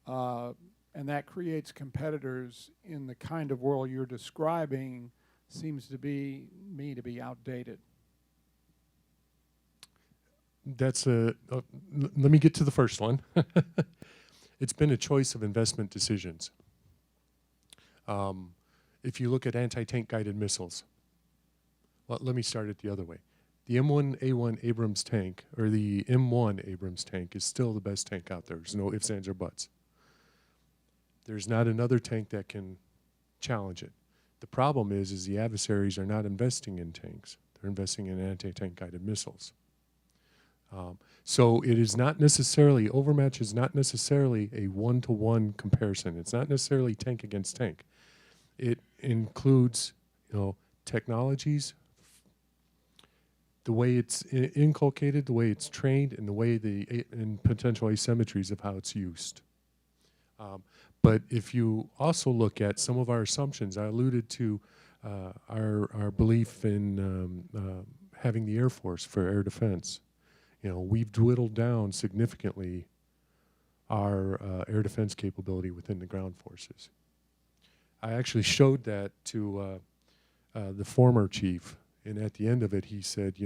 and that creates competitors in the kind of world you're describing seems to be outdated. That's let me get to the first one. It's been a choice of investment decisions. If you look at anti-tank guided missiles, well, let me start it the other way. The M1A1 Abrams tank, or the M1 Abrams tank, is still the best tank out there. There's no ifs, ands, or buts. There's not another tank that can challenge it. The problem is the adversaries are not investing in tanks. They're investing in anti-tank guided missiles. So it is not necessarily, overmatch is not necessarily a one-to-one comparison. It's not necessarily tank against tank. It includes, technologies, the way it's inculcated, the way it's trained, and the way and potential asymmetries of how it's used. But if you also look at some of our assumptions, I alluded to our belief in having the Air Force for air defense. We've dwindled down significantly our air defense capability within the ground forces. I actually showed that to the former chief, and at the end of it, he said,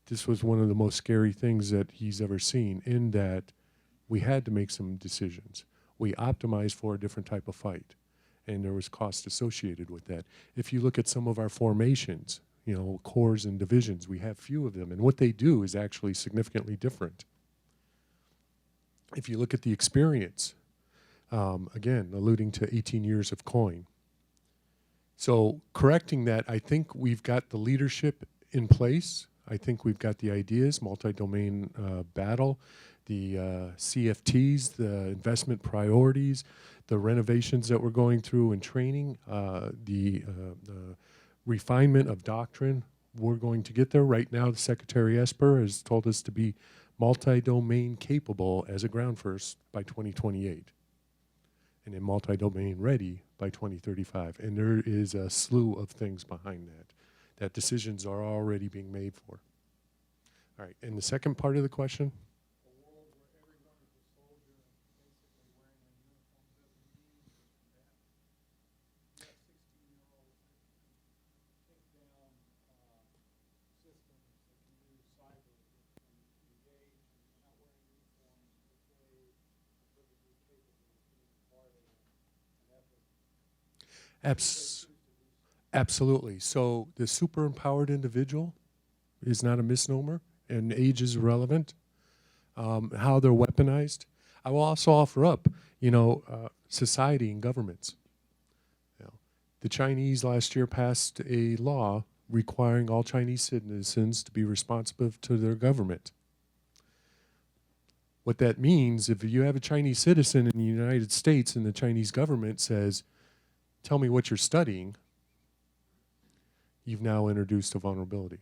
this was one of the most scary things that he's ever seen, in that we had to make some decisions. We optimized for a different type of fight, and there was cost associated with that. If you look at some of our formations, corps and divisions, we have few of them, and what they do is actually significantly different. If you look at the experience, again, alluding to 18 years of COIN. So correcting that, I think we've got the leadership in place. I think we've got the ideas, multi-domain battle, the CFTs, the investment priorities, the renovations that we're going through in training, the refinement of doctrine. We're going to get there. Right now, the Secretary Esper has told us to be multi-domain capable as a ground force by 2028, and then multi-domain ready by 2035. And there is a slew of things behind that decisions are already being made for. All right, and the second part of the question? Absolutely. So the super empowered individual is not a misnomer, and age is irrelevant. How they're weaponized. I will also offer up, society and governments. The Chinese last year passed a law requiring all Chinese citizens to be responsive to their government. What that means, if you have a Chinese citizen in the United States and the Chinese government says, tell me what you're studying, you've now introduced a vulnerability.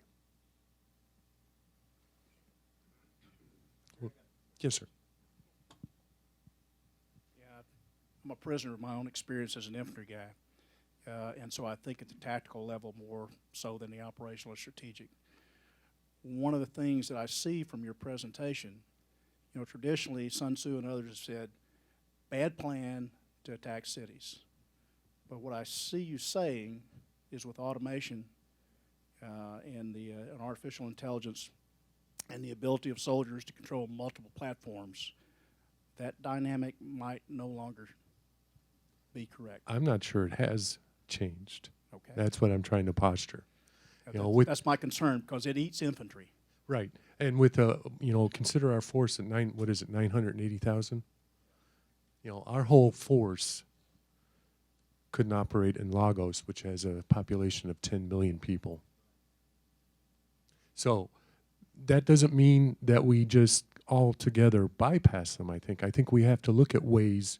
Yes, sir. Yeah, I'm a prisoner of my own experience as an infantry guy, and so I think at the tactical level more so than the operational or strategic. One of the things that I see from your presentation, traditionally Sun Tzu and others have said, bad plan to attack cities. But what I see you saying is with automation and artificial intelligence and the ability of soldiers to control multiple platforms, that dynamic might no longer be correct. I'm not sure it has changed. Okay. That's what I'm trying to posture. That's my concern, because it eats infantry. Right. And with, consider our force at 980,000? Our whole force couldn't operate in Lagos, which has a population of 10 million people. So that doesn't mean that we just altogether bypass them, I think. I think we have to look at ways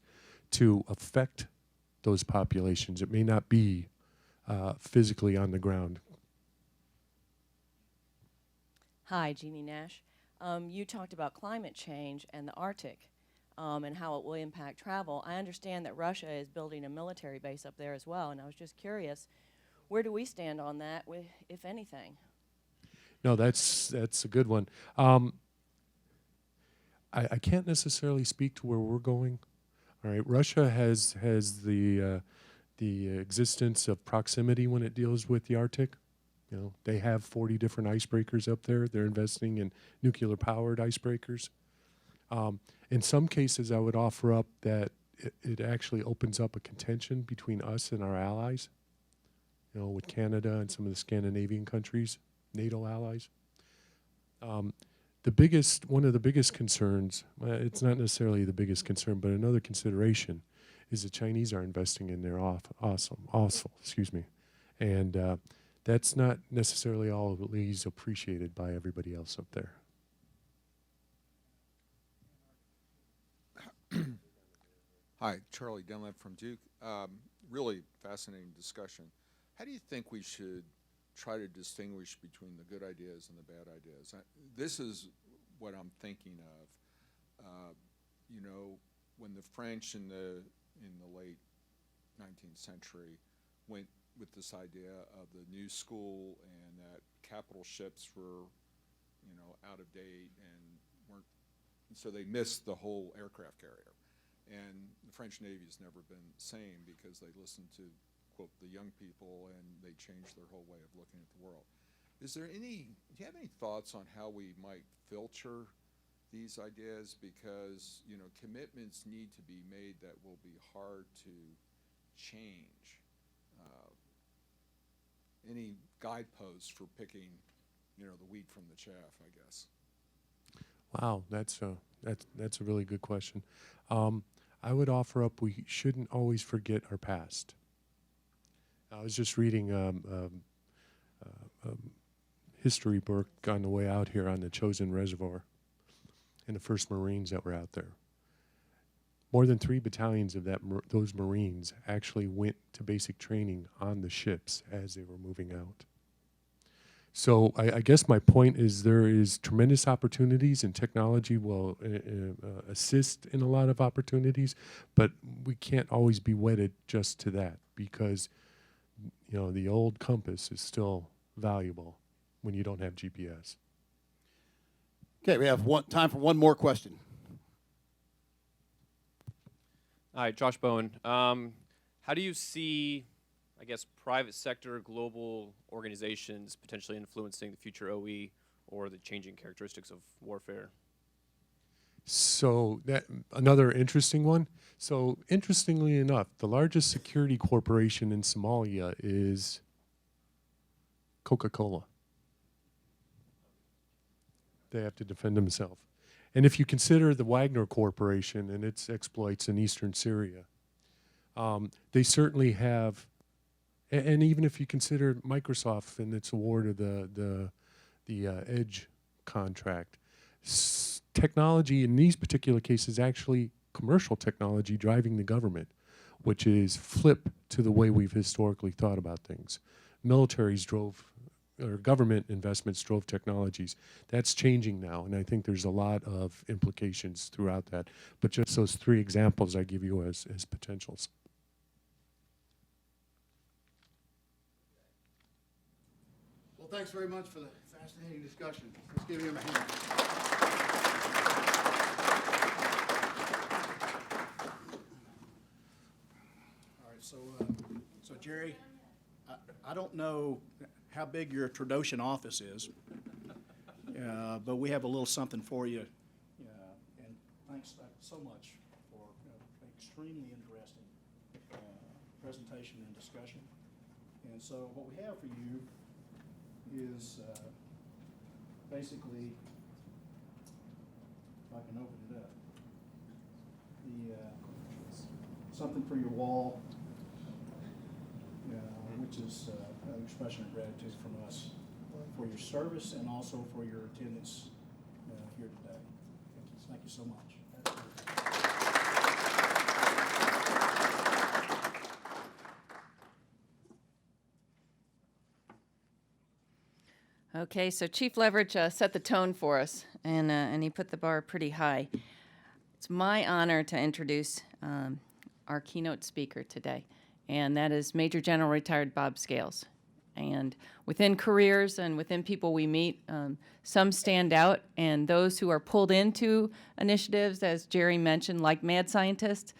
to affect those populations. It may not be physically on the ground. Hi, Jeannie Nash. You talked about climate change and the Arctic and how it will impact travel. I understand that Russia is building a military base up there as well, and I was just curious, where do we stand on that, if anything? No, that's a good one. I can't necessarily speak to where we're going. All right, Russia has the existence of proximity when it deals with the Arctic. They have 40 different icebreakers up there. They're investing in nuclear-powered icebreakers. In some cases, I would offer up that it actually opens up a contention between us and our allies, with Canada and some of the Scandinavian countries, NATO allies. One of the biggest concerns, it's not necessarily the biggest concern, but another consideration is the Chinese are investing in there also, and that's not necessarily always appreciated by everybody else up there. Hi, Charlie Dunlap from Duke. Really fascinating discussion. How do you think we should try to distinguish between the good ideas and the bad ideas? This is what I'm thinking of. You know, when the French in the late 19th century went with this idea of the new school and that capital ships were, you know, out of date and weren't, and so they missed the whole aircraft carrier. And the French Navy has never been the same because they listened to, quote, the young people, and they changed their whole way of looking at the world. Do you have any thoughts on how we might filter these ideas? Because, you know, commitments need to be made that will be hard to change. Any guideposts for picking, you know, the wheat from the chaff, I guess? Wow, that's a really good question. I would offer up we shouldn't always forget our past. I was just reading history book on the way out here on the Chosin Reservoir and the first Marines that were out there. More than 3 battalions of those Marines actually went to basic training on the ships as they were moving out. So I guess my point is there is tremendous opportunities, and technology will assist in a lot of opportunities, but we can't always be wedded just to that because, you know, the old compass is still valuable when you don't have GPS. Okay, we have time for one more question. Hi, Josh Bowen. How do you see, I guess, private sector, global organizations potentially influencing the future OE or the changing characteristics of warfare? So that another interesting one. So interestingly enough, the largest security corporation in Somalia is Coca-Cola. They have to defend themselves. And if you consider the Wagner Corporation and its exploits in eastern Syria, they certainly have, and even if you consider Microsoft and its award of the Edge contract, technology in these particular cases actually commercial technology driving the government, which is flip to the way we've historically thought about things. Militaries drove, or government investments drove technologies. That's changing now, and I think there's a lot of implications throughout that. But just those 3 examples I give you as potentials. Well, thanks very much for the fascinating discussion. Let's give him a hand. All right, so Jerry, I don't know how big your Tradoshan office is, but we have a little something for you. And thanks so much for an extremely interesting presentation and discussion. And so what we have for you is basically, if I can open it up, something for your wall, which is an expression of gratitude from us for your service and also for your attendance here today. Thank you so much. Okay, so Chief Leverich set the tone for us, and he put the bar pretty high. It's my honor to introduce our keynote speaker today, and that is Major General Retired Bob Scales. And within careers and within people we meet, some stand out, and those who are pulled into initiatives, as Jerry mentioned, like mad scientists,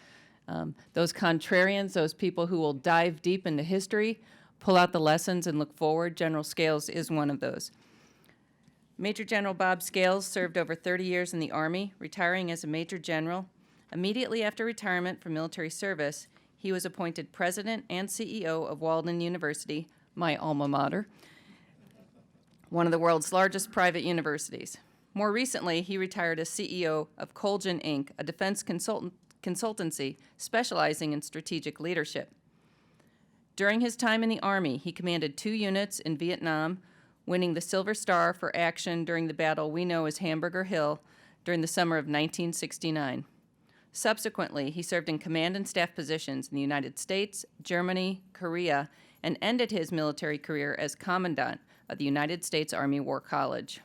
those contrarians, those people who will dive deep into history, pull out the lessons and look forward. General Scales is one of those. Major General Bob Scales served over 30 years in the Army, retiring as a Major General. Immediately after retirement from military service, he was appointed President and CEO of Walden University, my alma mater, one of the world's largest private universities. More recently, he retired as CEO of Colgan, Inc., a defense consultancy specializing in strategic leadership. During his time in the Army, he commanded 2 units in Vietnam, winning the Silver Star for action during the battle we know as Hamburger Hill during the summer of 1969. Subsequently, he served in command and staff positions in the United States, Germany, Korea, and ended his military career as Commandant of the United States Army War College.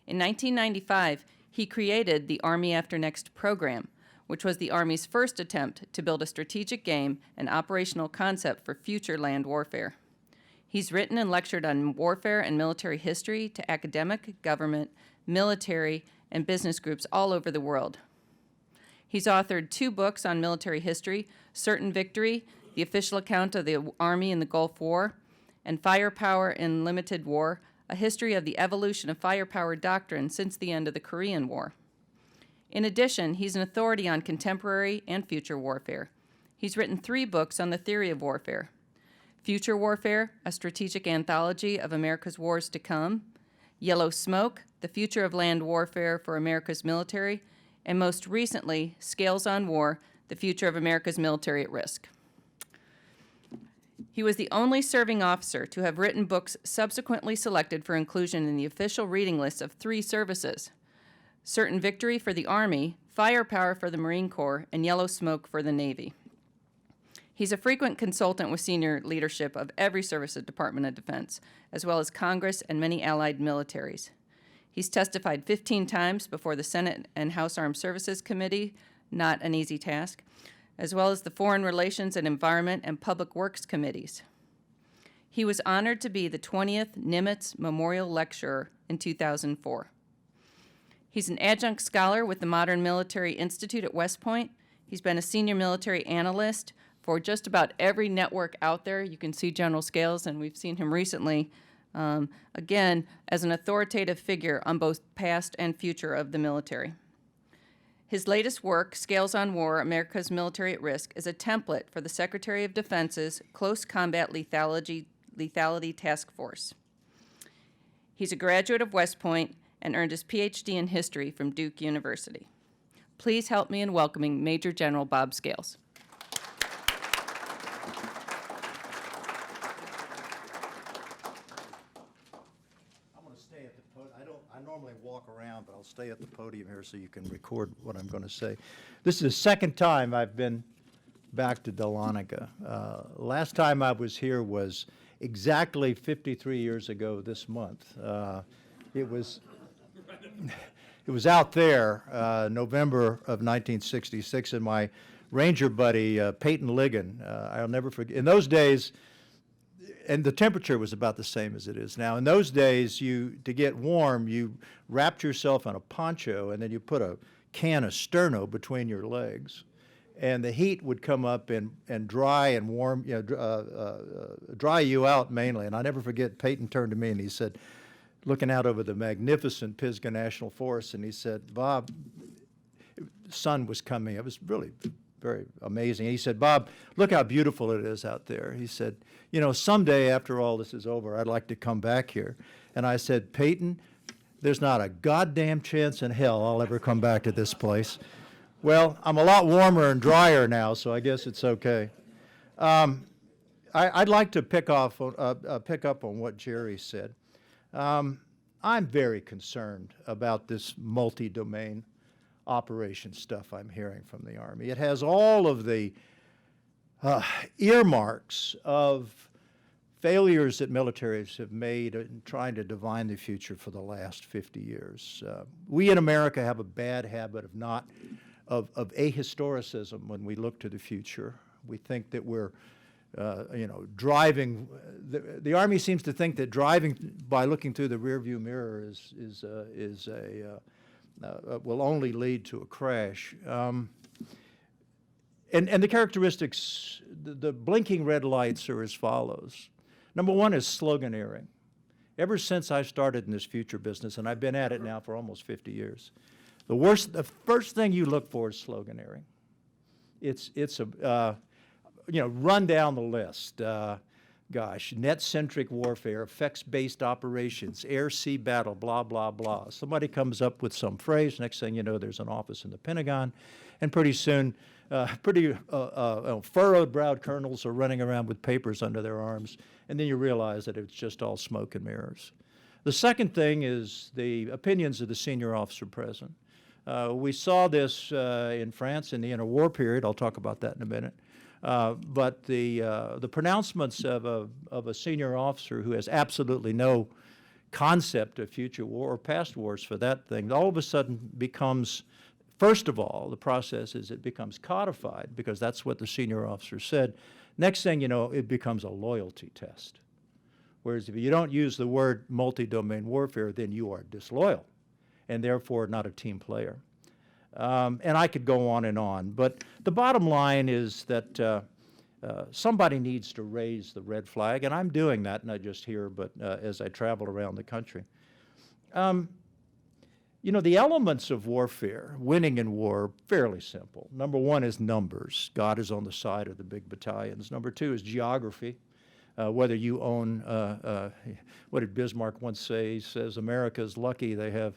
In 1995, he created the Army After Next program, which was the Army's first attempt to build a strategic game and operational concept for future land warfare. He's written and lectured on warfare and military history to academic, government, military, and business groups all over the world. He's authored 2 books on military history, Certain Victory, the official account of the Army in the Gulf War, and Firepower in Limited War, a history of the evolution of firepower doctrine since the end of the Korean War. In addition, he's an authority on contemporary and future warfare. He's written 3 books on the theory of warfare: Future Warfare, a strategic anthology of America's wars to come; Yellow Smoke, the future of land warfare for America's military; and most recently, Scales on War, the future of America's military at risk. He was the only serving officer to have written books subsequently selected for inclusion in the official reading list of 3 services: Certain Victory for the Army, Firepower for the Marine Corps, and Yellow Smoke for the Navy. He's a frequent consultant with senior leadership of every service of Department of Defense, as well as Congress and many allied militaries. He's testified 15 times before the Senate and House Armed Services Committee, not an easy task, as well as the Foreign Relations and Environment and Public Works Committees. He was honored to be the 20th Nimitz Memorial Lecturer in 2004. He's an adjunct scholar with the Modern Military Institute at West Point. He's been a senior military analyst for just about every network out there. You can see General Scales, and we've seen him recently, again, as an authoritative figure on both past and future of the military. His latest work, Scales on War, America's Military at Risk, is a template for the Secretary of Defense's Close Combat Lethality Task Force. He's a graduate of West Point and earned his Ph.D. in history from Duke University. Please help me in welcoming Major General Bob Scales. I normally walk around, but I'll stay at the podium here so you can record what I'm going to say. This is the second time I've been back to Dahlonega. Last time I was here was exactly 53 years ago this month. It was out there, November of 1966, and my ranger buddy, Peyton Ligon, I'll never forget. In those days, and the temperature was about the same as it is now. In those days, to get warm, you wrapped yourself in a poncho, and then you put a can of Sterno between your legs, and the heat would come up and dry and warm, dry you out mainly. And I never forget, Peyton turned to me and he said, looking out over the magnificent Pisgah National Forest, and he said, "Bob," the sun was coming. It was really very amazing. And he said, "Bob, look how beautiful it is out there." He said, "You know, someday after all this is over, I'd like to come back here." And I said, "Peyton, there's not a goddamn chance in hell I'll ever come back to this place." Well, I'm a lot warmer and drier now, so I guess it's okay. I'd like to pick up on what Jerry said. I'm very concerned about this multi-domain operation stuff I'm hearing from the Army. It has all of the earmarks of failures that militaries have made in trying to divine the future for the last 50 years. We in America have a bad habit of ahistoricism when we look to the future. We think that we're driving. The Army seems to think that driving by looking through the rearview mirror will only lead to a crash. And the characteristics, the blinking red lights are as follows. Number one is sloganeering. Ever since I started in this future business, and I've been at it now for almost 50 years, the first thing you look for is sloganeering. It's a run down the list. gosh, net-centric warfare, effects-based operations, air-sea battle, blah, blah, blah. Somebody comes up with some phrase, next thing you know, there's an office in the Pentagon, and pretty soon, furrowed-browed colonels are running around with papers under their arms, and then you realize that it's just all smoke and mirrors. The second thing is the opinions of the senior officer present. We saw this in France in the interwar period. I'll talk about that in a minute. But the pronouncements of a senior officer who has absolutely no concept of future war or past wars for that thing, all of a sudden becomes, first of all, the process is it becomes codified because that's what the senior officer said. Next thing you know, it becomes a loyalty test. Whereas if you don't use the word multi-domain warfare, then you are disloyal and therefore not a team player. And I could go on, but the bottom line is that somebody needs to raise the red flag, and I'm doing that, not just here, but as I travel around the country. You know, the elements of warfare, winning in war, are fairly simple. Number one is numbers. God is on the side of the big battalions. Number two is geography. Whether you own, what did Bismarck once say? He says, America's lucky they have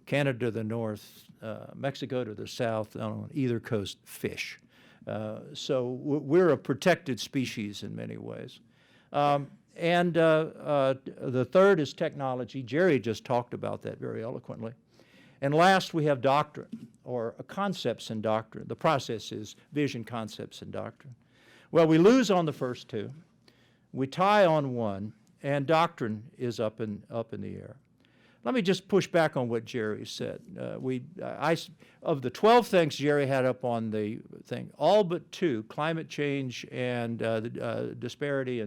Canada to the north, Mexico to the south, on either coast, fish. So we're a protected species in many ways. And the third is technology. Jerry just talked about that very eloquently. And last, we have doctrine, or concepts and doctrine. The process is vision, concepts, and doctrine. Well, we lose on the first two. We tie on one, and doctrine is up in the air. Let me just push back on what Jerry said. Of the 12 things Jerry had up on the thing, all but two, climate change and the disparity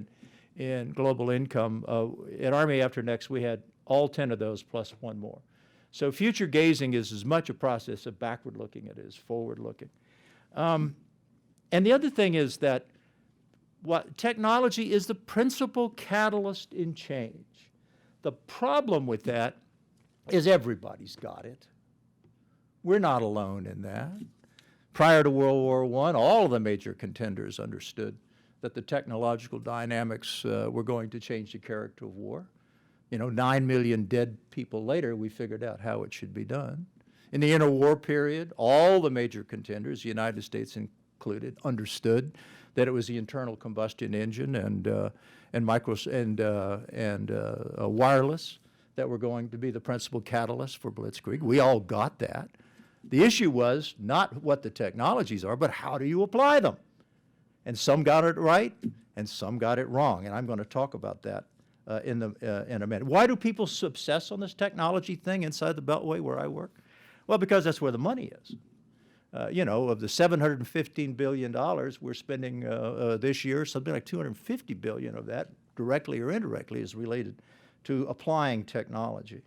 in global income, at Army After Next, we had all 10 of those plus one more. So future gazing is as much a process of backward looking as it is forward looking. And the other thing is that technology is the principal catalyst in change. The problem with that is everybody's got it. We're not alone in that. Prior to World War I, all of the major contenders understood that the technological dynamics were going to change the character of war. You know, 9 million dead people later, we figured out how it should be done. In the interwar period, all the major contenders, the United States included, understood that it was the internal combustion engine and wireless that were going to be the principal catalyst for blitzkrieg. We all got that. The issue was not what the technologies are, but how do you apply them? And some got it right, and some got it wrong, and I'm going to talk about that in a minute. Why do people obsess on this technology thing inside the Beltway where I work? Well, because that's where the money is. You know, of the $715 billion we're spending this year, something like $250 billion of that, directly or indirectly, is related to applying technology.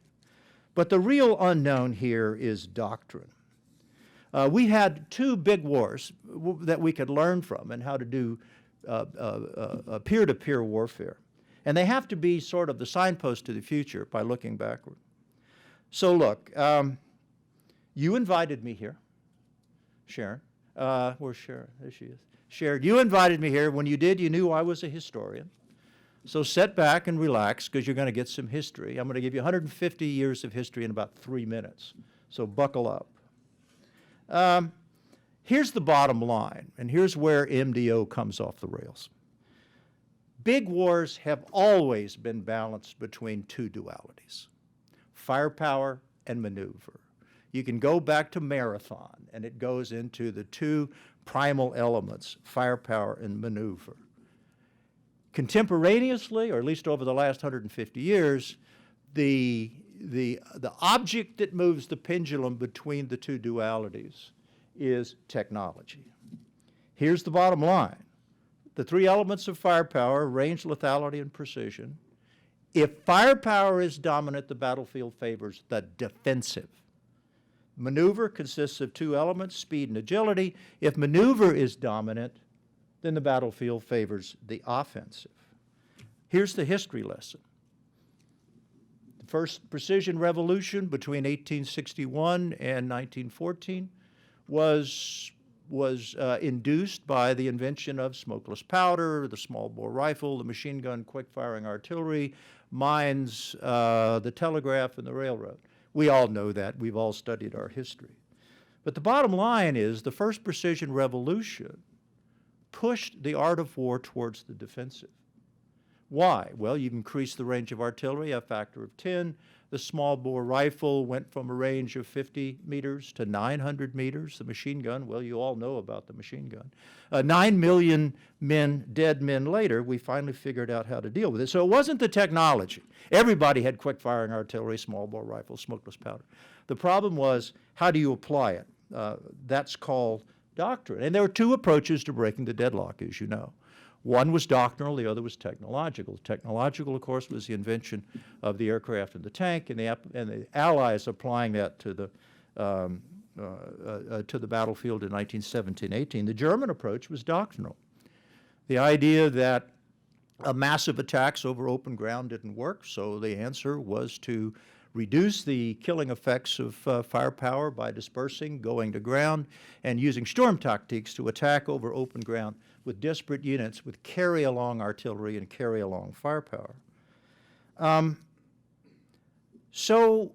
But the real unknown here is doctrine. We had two big wars that we could learn from and how to do peer-to-peer warfare. And they have to be sort of the signpost to the future by looking backward. So look, you invited me here. Sharon. Where's Sharon? There she is. Sharon, you invited me here. When you did, you knew I was a historian. So sit back and relax because you're going to get some history. I'm going to give you 150 years of history in about 3 minutes. So buckle up. Here's the bottom line, and here's where MDO comes off the rails. Big wars have always been balanced between two dualities, firepower and maneuver. You can go back to Marathon, and it goes into the two primal elements, firepower and maneuver. Contemporaneously, or at least over the last 150 years, the object that moves the pendulum between the two dualities is technology. Here's the bottom line. The three elements of firepower, range, lethality, and precision. If firepower is dominant, the battlefield favors the defensive. Maneuver consists of two elements, speed and agility. If maneuver is dominant, then the battlefield favors the offensive. Here's the history lesson. The first precision revolution between 1861 and 1914 was induced by the invention of smokeless powder, the small bore rifle, the machine gun, quick firing artillery, mines, the telegraph, and the railroad. We all know that. We've all studied our history. But the bottom line is the first precision revolution pushed the art of war towards the defensive. Why? Well, you've increased the range of artillery a factor of 10. The small bore rifle went from a range of 50 meters to 900 meters. The machine gun, well, you all know about the machine gun. 9 million dead men later, we finally figured out how to deal with it. So it wasn't the technology. Everybody had quick firing artillery, small bore rifle, smokeless powder. The problem was, how do you apply it? That's called doctrine. And there were two approaches to breaking the deadlock, as you know. One was doctrinal, the other was technological. Technological, of course, was the invention of the aircraft and the tank, and the Allies applying that to the battlefield in 1917-18. The German approach was doctrinal. The idea that massive attacks over open ground didn't work, so the answer was to reduce the killing effects of firepower by dispersing, going to ground, and using storm tactics to attack over open ground with disparate units with carry-along artillery and carry-along firepower. So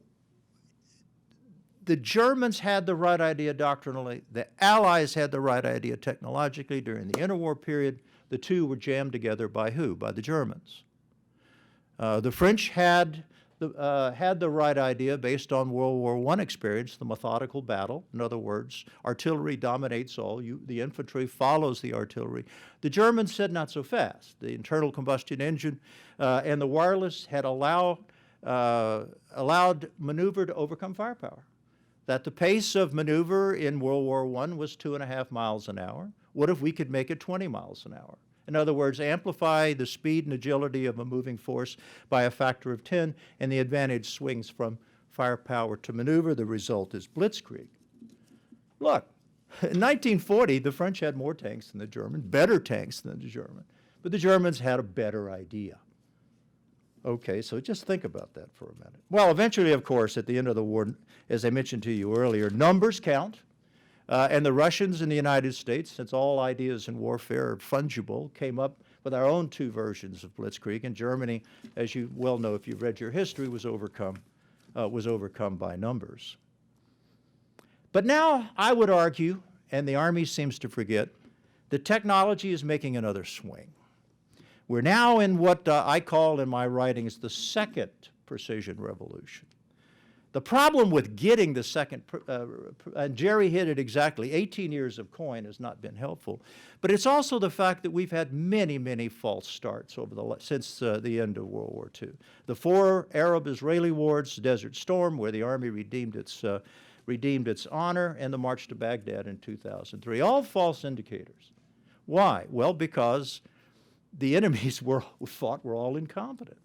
the Germans had the right idea doctrinally. The Allies had the right idea technologically. During the interwar period, the two were jammed together by who? By the Germans. The French had the right idea based on World War I experience, the methodical battle. In other words, artillery dominates all. The infantry follows the artillery. The Germans said not so fast. The internal combustion engine and the wireless had allowed maneuver to overcome firepower. That the pace of maneuver in World War I was 2.5 miles an hour. What if we could make it 20 miles an hour? In other words, amplify the speed and agility of a moving force by a factor of 10, and the advantage swings from firepower to maneuver. The result is blitzkrieg. Look, in 1940, the French had more tanks than the Germans, better tanks than the Germans, but the Germans had a better idea. Okay, so just think about that for a minute. Well, eventually, of course, at the end of the war, as I mentioned to you earlier, numbers count. And the Russians and the United States, since all ideas in warfare are fungible, came up with our own two versions of blitzkrieg. And Germany, as you well know if you've read your history, was overcome by numbers. But now I would argue, and the Army seems to forget, that technology is making another swing. We're now in what I call in my writings the second precision revolution. The problem with getting the second, and Jerry hit it exactly, 18 years of coin has not been helpful, but it's also the fact that we've had many, many false starts since the end of World War II. The 4 Arab-Israeli wars, Desert Storm, where the Army redeemed its honor, and the March to Baghdad in 2003, all false indicators. Why? Well, because the enemies we fought were all incompetent.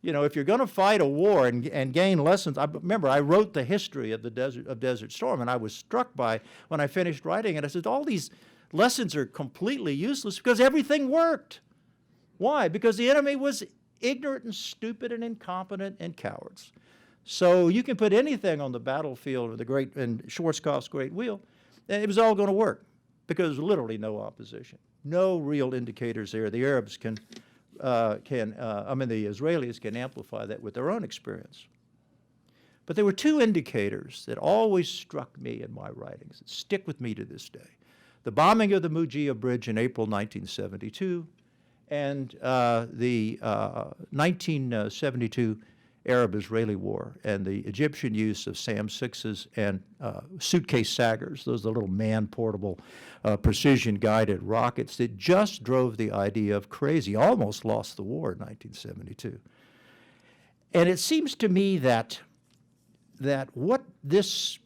You know, if you're going to fight a war and gain lessons, remember I wrote the history of Desert Storm, and I was struck by when I finished writing it. I said all these lessons are completely useless because everything worked. Why? Because the enemy was ignorant and stupid and incompetent and cowards. So you can put anything on the battlefield of and Schwarzkopf's Great Wheel, and it was all going to work because there was literally no opposition, no real indicators there. The Arabs the Israelis can amplify that with their own experience. But there were two indicators that always struck me in my writings that stick with me to this day. The bombing of the Mujia Bridge in April 1972 and the 1972 Arab-Israeli War and the Egyptian use of SAM-6s and suitcase Saggers, those are the little man-portable precision-guided rockets that just drove the idea of crazy, almost lost the war in 1972. And it seems to me that what this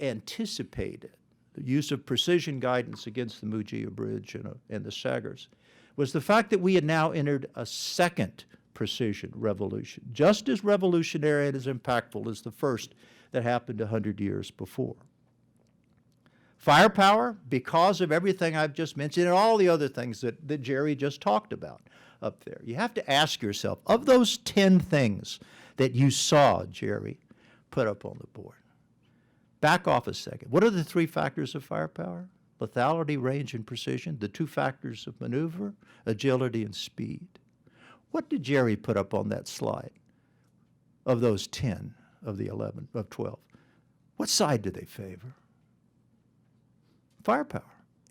anticipated, the use of precision guidance against the Mujia Bridge and the Saggers, was the fact that we had now entered a second precision revolution, just as revolutionary and as impactful as the first that happened 100 years before. Firepower, because of everything I've just mentioned and all the other things that Jerry just talked about up there. You have to ask yourself, of those 10 things that you saw Jerry put up on the board, Back off a second. What are the three factors of firepower? Lethality, range, and precision. The two factors of maneuver, agility, and speed. What did Jerry put up on that slide of those 10 of the 11, of 12? What side do they favor? Firepower.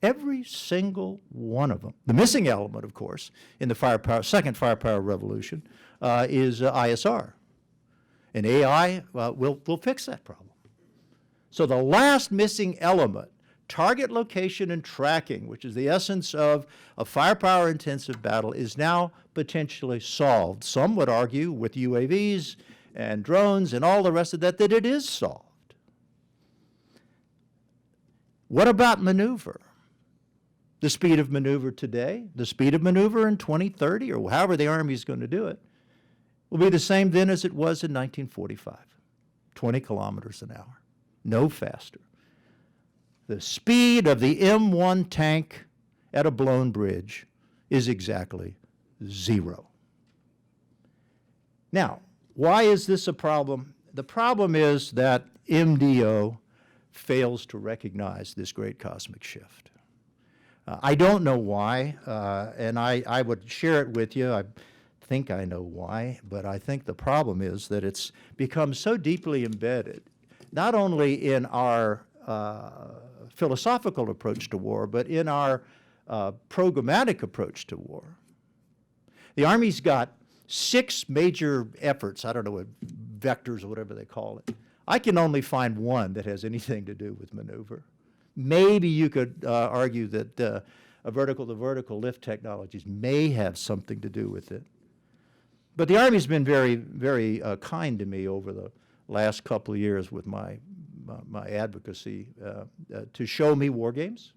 Every single one of them. The missing element, of course, in the second firepower revolution is ISR. And AI will fix that problem. So the last missing element, target location and tracking, which is the essence of a firepower-intensive battle, is now potentially solved. Some would argue with UAVs and drones and all the rest of that it is solved. What about maneuver? The speed of maneuver today, the speed of maneuver in 2030, or however the Army is going to do it, will be the same then as it was in 1945, 20 kilometers an hour, no faster. The speed of the M1 tank at a blown bridge is exactly 0. Now, why is this a problem? The problem is that MDO fails to recognize this great cosmic shift. I don't know why, and I would share it with you. I think I know why, but I think the problem is that it's become so deeply embedded, not only in our philosophical approach to war, but in our programmatic approach to war. The Army's got 6 major efforts, I don't know what, vectors or whatever they call it. I can only find one that has anything to do with maneuver. Maybe you could argue that a vertical-to-vertical lift technologies may have something to do with it. But the Army's been very, very kind to me over the last couple of years with my advocacy to show me war games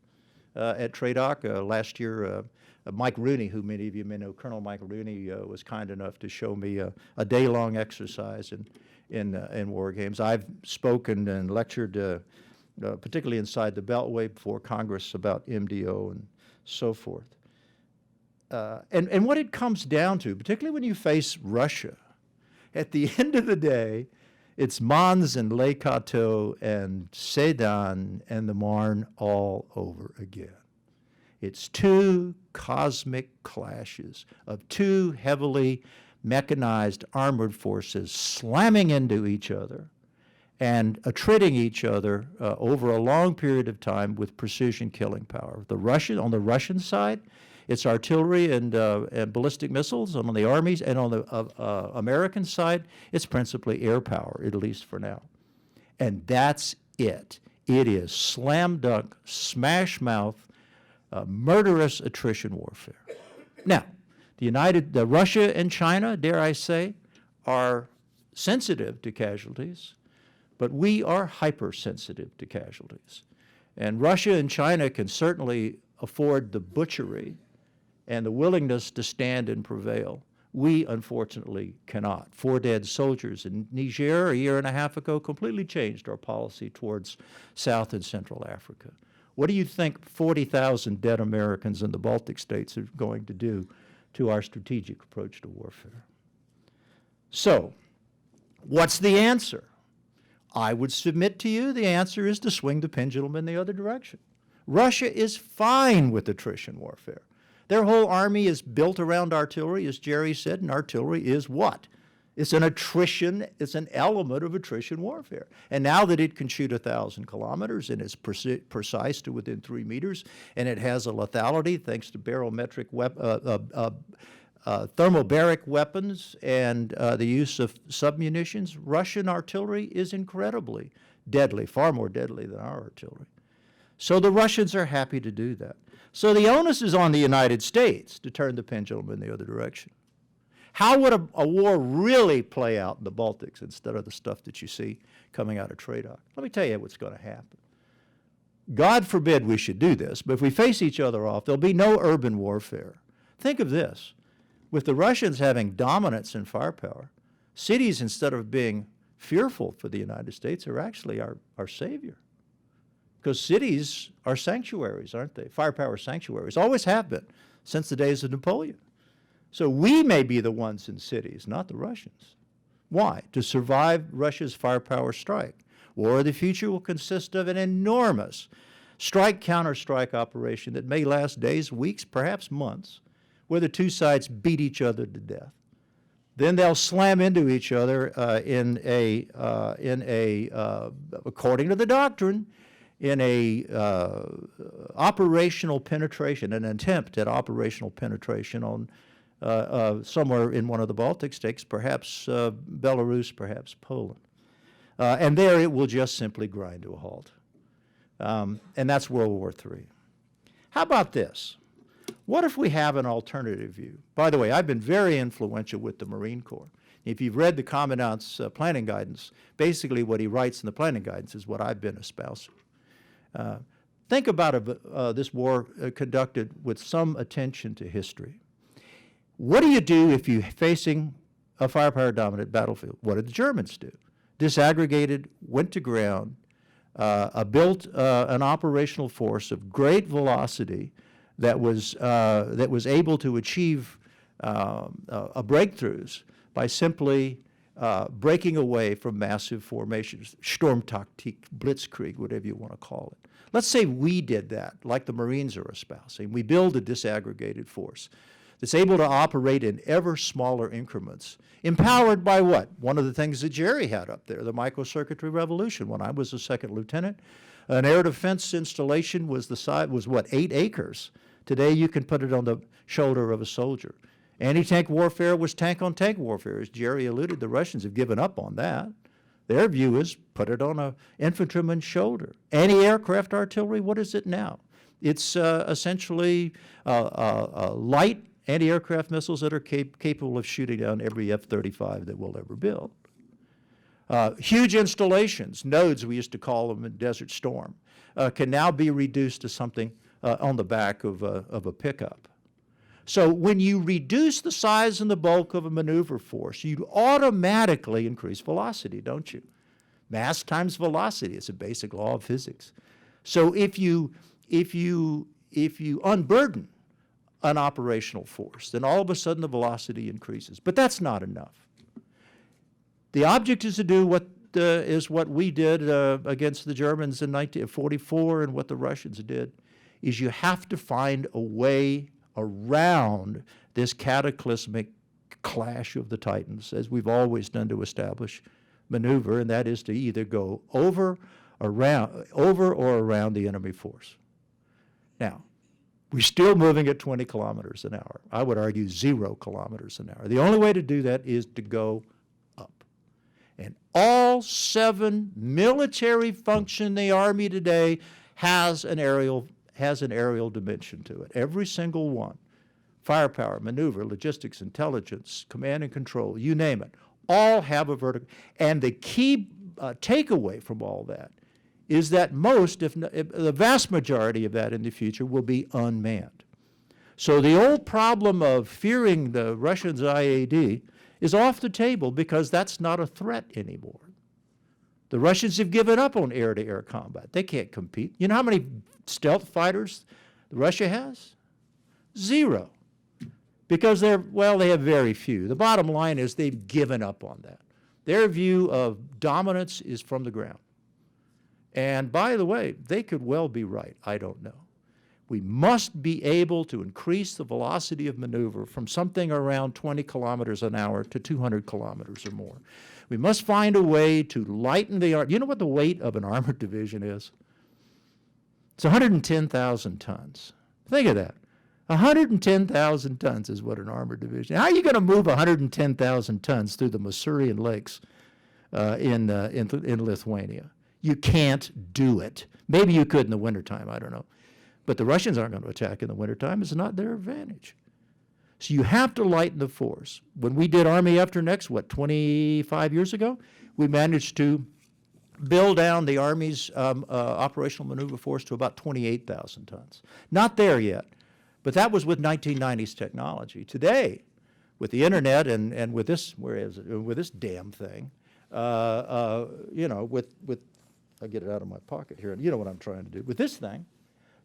at TRADOC. Last year, Mike Rooney, who many of you may know, Colonel Mike Rooney, was kind enough to show me a day-long exercise in war games. I've spoken and lectured, particularly inside the Beltway before Congress, about MDO and so forth. And what it comes down to, particularly when you face Russia, at the end of the day, it's Mons and Les Cateaux and Sedan and the Marne all over again. It's 2 cosmic clashes of 2 heavily mechanized armored forces slamming into each other and attriting each other over a long period of time with precision killing power. On the Russian side, it's artillery and ballistic missiles. On the Army's and on the American side, it's principally air power, at least for now. And that's it. It is slam dunk, smash mouth, murderous attrition warfare. Now, Russia and China, dare I say, are sensitive to casualties, but we are hypersensitive to casualties. And Russia and China can certainly afford the butchery and the willingness to stand and prevail. We, unfortunately, cannot. 4 dead soldiers in Niger a year and a half ago completely changed our policy towards South and Central Africa. What do you think 40,000 dead Americans in the Baltic states are going to do to our strategic approach to warfare? So, what's the answer? I would submit to you the answer is to swing the pendulum in the other direction. Russia is fine with attrition warfare. Their whole army is built around artillery, as Jerry said, and artillery is what? It's an element of attrition warfare. And now that it can shoot 1,000 kilometers and is precise to within 3 meters, and it has a lethality thanks to barometric thermobaric weapons and the use of submunitions, Russian artillery is incredibly deadly, far more deadly than our artillery. So the Russians are happy to do that. So the onus is on the United States to turn the pendulum in the other direction. How would a war really play out in the Baltics instead of the stuff that you see coming out of TRADOC? Let me tell you what's going to happen. God forbid we should do this, but if we face each other off, there'll be no urban warfare. Think of this. With the Russians having dominance in firepower, cities, instead of being fearful for the United States, are actually our savior. Because cities are sanctuaries, aren't they? Firepower sanctuaries, always have been, since the days of Napoleon. So we may be the ones in cities, not the Russians. Why? To survive Russia's firepower strike. War of the future will consist of an enormous strike-counter-strike operation that may last days, weeks, perhaps months, where the two sides beat each other to death. Then they'll slam into each other according to the doctrine, in a operational penetration, an attempt at operational penetration on somewhere in one of the Baltic states, perhaps Belarus, perhaps Poland. And there it will just simply grind to a halt. And that's World War III. How about this? What if we have an alternative view? By the way, I've been very influential with the Marine Corps. If you've read the Commandant's planning guidance, basically what he writes in the planning guidance is what I've been espousing. Think about this war conducted with some attention to history. What do you do if you're facing a firepower-dominant battlefield? What did the Germans do? Disaggregated, went to ground, built an operational force of great velocity that was able to achieve breakthroughs by simply breaking away from massive formations, Sturmtaktik, Blitzkrieg, whatever you want to call it. Let's say we did that, like the Marines are espousing. We build a disaggregated force that's able to operate in ever smaller increments, empowered by what? One of the things that Jerry had up there, the microcircuitry revolution. When I was a second lieutenant, an air defense installation was what, 8 acres. Today you can put it on the shoulder of a soldier. Anti-tank warfare was tank-on-tank warfare. As Jerry alluded, the Russians have given up on that. Their view is put it on an infantryman's shoulder. Anti-aircraft artillery, what is it now? It's essentially light anti-aircraft missiles that are capable of shooting down every F-35 that we'll ever build. Huge installations, nodes we used to call them in Desert Storm, can now be reduced to something on the back of a pickup. So when you reduce the size and the bulk of a maneuver force, you automatically increase velocity, don't you? Mass times velocity, it's a basic law of physics. So if you unburden an operational force, then all of a sudden the velocity increases. But that's not enough. The object is to do what we did against the Germans in 1944 and what the Russians did, is you have to find a way around this cataclysmic clash of the titans, as we've always done to establish maneuver, and that is to either go over or around the enemy force. Now, we're still moving at 20 kilometers an hour. I would argue 0 kilometers an hour. The only way to do that is to go up. And all 7 military function in the Army today has an aerial dimension to it. Every single one. Firepower, maneuver, logistics, intelligence, command and control, you name it, all have a vertical. And the key takeaway from all that is that if the vast majority of that in the future will be unmanned. So the old problem of fearing the Russians' IAD is off the table because that's not a threat anymore. The Russians have given up on air-to-air combat. They can't compete. You know how many stealth fighters Russia has? 0. Because they have very few. The bottom line is they've given up on that. Their view of dominance is from the ground. And by the way, they could well be right. I don't know. We must be able to increase the velocity of maneuver from something around 20 kilometers an hour to 200 kilometers or more. We must find a way to lighten the arm. You know what the weight of an armored division is? It's 110,000 tons. Think of that. 110,000 tons is what an armored division. How are you going to move 110,000 tons through the Masurian lakes in Lithuania? You can't do it. Maybe you could in the wintertime, I don't know. But the Russians aren't going to attack in the wintertime. It's not their advantage. So you have to lighten the force. When we did Army After Next, 25 years ago, we managed to build down the Army's operational maneuver force to about 28,000 tons. Not there yet, but that was with 1990s technology. Today, with the internet and with this, with this damn thing, I get it out of my pocket here, and you know what I'm trying to do. With this thing,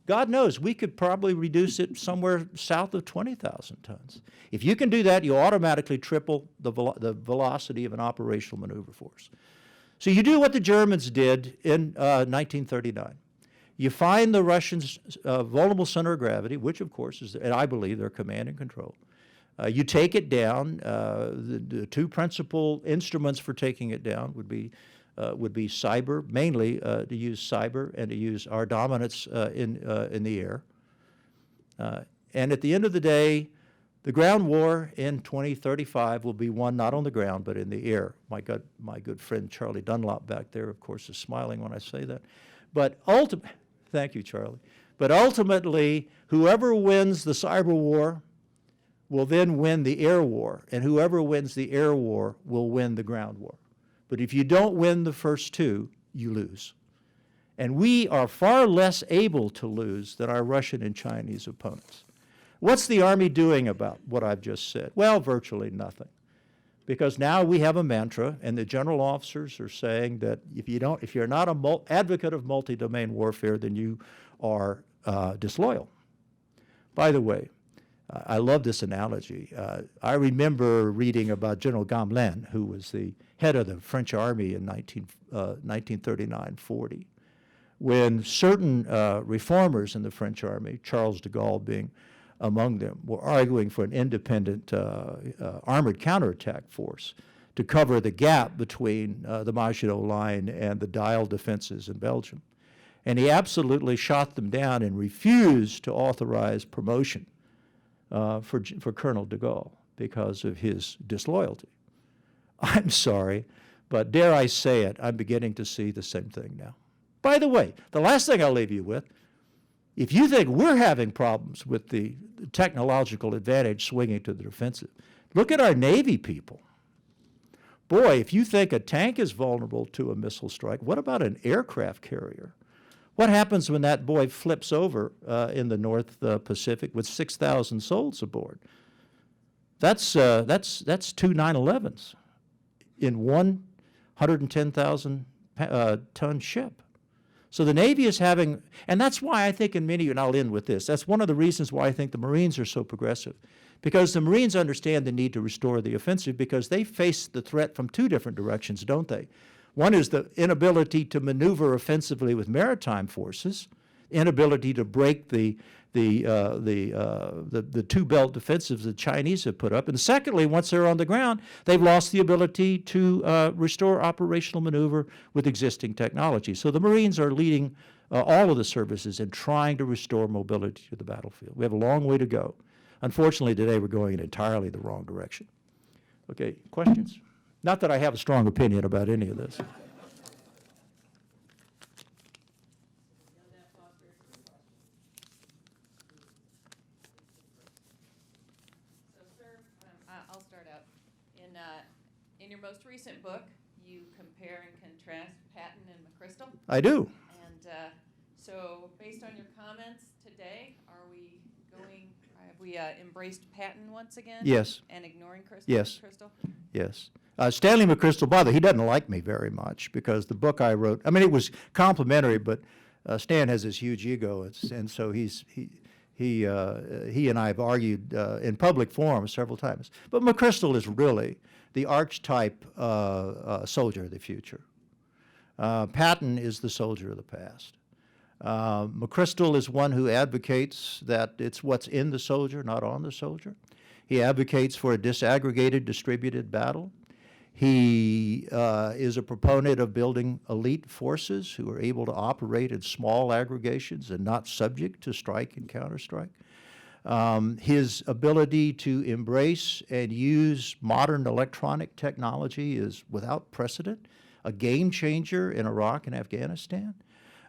God knows, we could probably reduce it somewhere south of 20,000 tons. If you can do that, you automatically triple the velocity of an operational maneuver force. So you do what the Germans did in 1939. You find the Russians' vulnerable center of gravity, which of course is, and I believe, their command and control. You take it down. The two principal instruments for taking it down would be cyber, mainly to use cyber and to use our dominance in the air. And at the end of the day, the ground war in 2035 will be won not on the ground but in the air. My good friend Charlie Dunlop back there, of course, is smiling when I say that. But thank you, Charlie. But ultimately, whoever wins the cyber war will then win the air war, and whoever wins the air war will win the ground war. But if you don't win the first two, you lose. And we are far less able to lose than our Russian and Chinese opponents. What's the Army doing about what I've just said? Well, virtually nothing. Because now we have a mantra, and the general officers are saying that if you're not an advocate of multi-domain warfare, then you are disloyal. By the way, I love this analogy. I remember reading about General Gamelin, who was the head of the French Army in 1939-40, when certain reformers in the French Army, Charles de Gaulle being among them, were arguing for an independent armored counterattack force to cover the gap between the Maginot Line and the Dial defenses in Belgium. And he absolutely shot them down and refused to authorize promotion for Colonel de Gaulle because of his disloyalty. I'm sorry, but dare I say it, I'm beginning to see the same thing now. By the way, the last thing I'll leave you with, if you think we're having problems with the technological advantage swinging to the defensive, look at our Navy people. Boy, if you think a tank is vulnerable to a missile strike, what about an aircraft carrier? What happens when that boy flips over in the North Pacific with 6,000 souls aboard? That's two 9/11s in one 110,000 ton ship. So the Navy is having, and that's why I think in many, and I'll end with this, that's one of the reasons why I think the Marines are so progressive. Because the Marines understand the need to restore the offensive because they face the threat from two different directions, don't they? One is the inability to maneuver offensively with maritime forces, inability to break the two-belt defensives the Chinese have put up. And secondly, once they're on the ground, they've lost the ability to restore operational maneuver with existing technology. So the Marines are leading all of the services in trying to restore mobility to the battlefield. We have a long way to go. Unfortunately, today we're going in entirely the wrong direction. Okay, questions? Not that I have a strong opinion about any of this. I'll start out. In your most recent book, you compare and contrast Patton and McChrystal. I do. And so, based on your comments today, have we embraced Patton once again? Yes. And ignoring McChrystal? Yes. Yes. Stanley McChrystal, by the way, he doesn't like me very much because the book I wrote, I mean, it was complimentary, but Stan has this huge ego, and so he and I have argued in public forums several times. But McChrystal is really the archetype soldier of the future. Patton is the soldier of the past. McChrystal is one who advocates that it's what's in the soldier, not on the soldier. He advocates for a disaggregated, distributed battle. He is a proponent of building elite forces who are able to operate in small aggregations and not subject to strike and counterstrike. His ability to embrace and use modern electronic technology is without precedent, a game changer in Iraq and Afghanistan.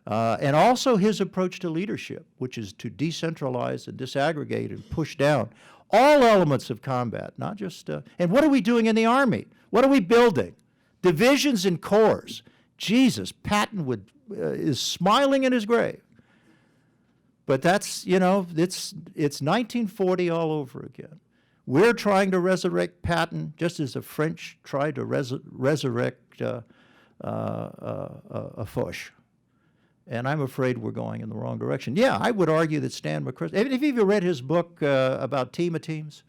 And also his approach to leadership, which is to decentralize and disaggregate and push down all elements of combat, not just, and what are we doing in the Army? What are we building? Divisions and corps. Jesus, Patton is smiling in his grave. But that's, it's 1940 all over again. We're trying to resurrect Patton just as the French tried to resurrect Foch. And I'm afraid we're going in the wrong direction. Yeah, I would argue that Stan McChrystal, have you ever read his book about Team of Teams?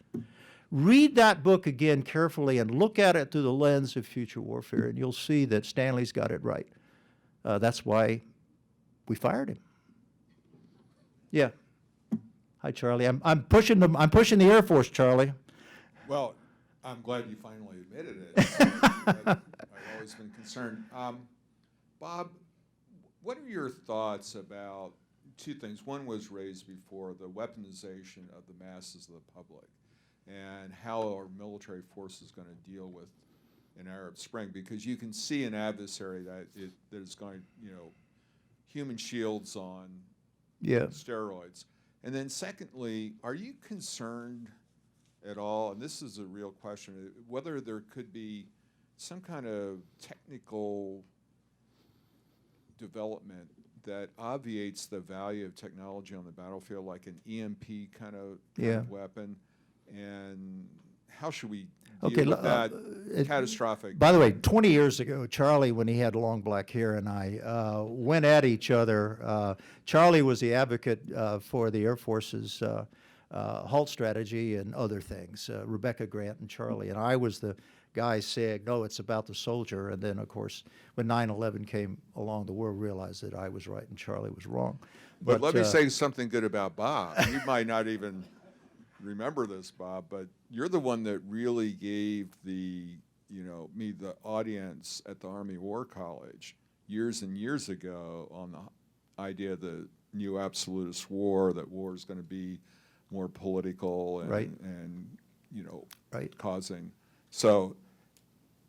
read that book again carefully and look at it through the lens of future warfare, and you'll see that Stanley's got it right. That's why we fired him. Yeah. Hi, Charlie. I'm pushing the Air Force, Charlie. Well, I'm glad you finally admitted it. I've always been concerned. Bob, what are your thoughts about two things? One was raised before, the weaponization of the masses of the public, and how our military force is going to deal with an Arab Spring, because you can see an adversary that is going, human shields on steroids. And then secondly, are you concerned at all, and this is a real question, whether there could be some kind of technical development that obviates the value of technology on the battlefield, like an EMP kind of weapon, and how should we deal with that catastrophic? By the way, 20 years ago, Charlie, when he had long black hair, and I went at each other. Charlie was the advocate for the Air Force's halt strategy and other things, Rebecca Grant and Charlie, and I was the guy saying, no, it's about the soldier. And then, of course, when 9/11 came along, the world realized that I was right and Charlie was wrong. But let me say something good about Bob. You might not even remember this, Bob, but you're the one that really gave me the audience at the Army War College years and years ago on the idea of the new absolutist war, that war is going to be more political and causing. So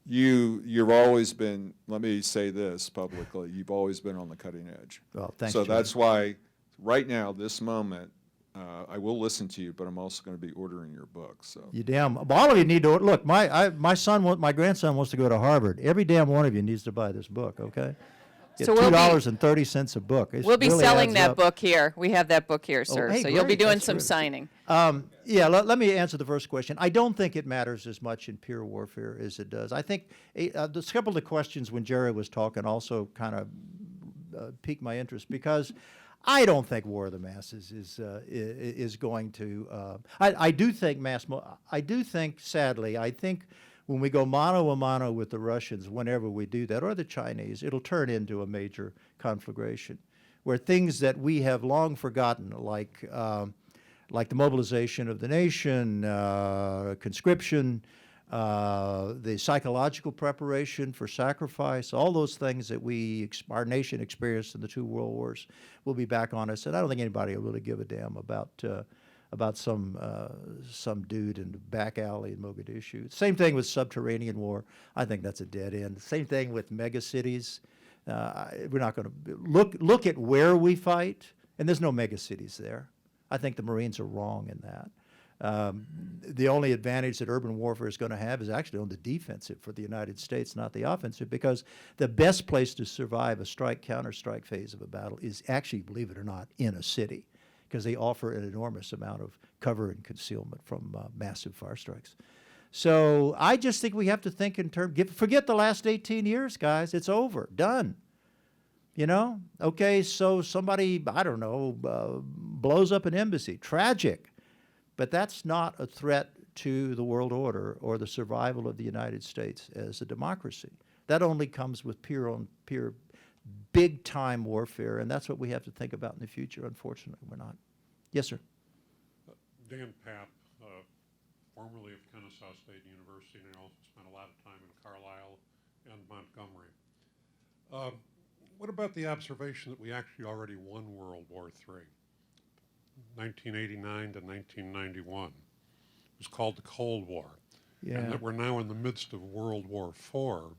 you've always been, let me say this publicly, you've always been on the cutting edge. Well, thanks, so Charlie. that's why right now, this moment, I will listen to you, but I'm also going to be ordering your book. So you damn, all of you need to look. My grandson wants to go to Harvard. Every damn one of you needs to buy this book. Okay. It's $2.30 a book. We'll be selling that book here. We have that book here, sir. Hey, so you'll be great. doing That's some terrific. signing. Let me answer the first question. I don't think it matters as much in pure warfare as it does. I think there's a couple of the questions when Jerry was talking also kind of piqued my interest, because I don't think war of the masses is going to. I do think sadly, I think when we go mano a mano with the Russians, whenever we do that, or the Chinese, it'll turn into a major conflagration, where things that we have long forgotten, like the mobilization of the nation, conscription, the psychological preparation for sacrifice, all those things that our nation experienced in the 2 world wars will be back on us. And I don't think anybody will really give a damn about some dude in the back alley in Mogadishu. Same thing with subterranean war. I think that's a dead end. Same thing with mega cities. We're not going to look at where we fight, and there's no mega cities there. I think the Marines are wrong in that. The only advantage that urban warfare is going to have is actually on the defensive for the United States, not the offensive, because the best place to survive a strike, counter-strike phase of a battle is actually, believe it or not, in a city, because they offer an enormous amount of cover and concealment from massive fire strikes. So I just think we have to think in terms, forget the last 18 years, guys. It's over, done. Okay, so somebody, I don't know, blows up an embassy. Tragic. But that's not a threat to the world order or the survival of the United States as a democracy. That only comes with pure big-time warfare, and that's what we have to think about in the future. Unfortunately, we're not. Yes, sir. Dan Papp, formerly of Kennesaw State University, and I also spent a lot of time in Carlisle and Montgomery. What about the observation that we actually already won World War III? 1989 to 1991. It was called the Cold War. Yeah. And that we're now in the midst of World War IV,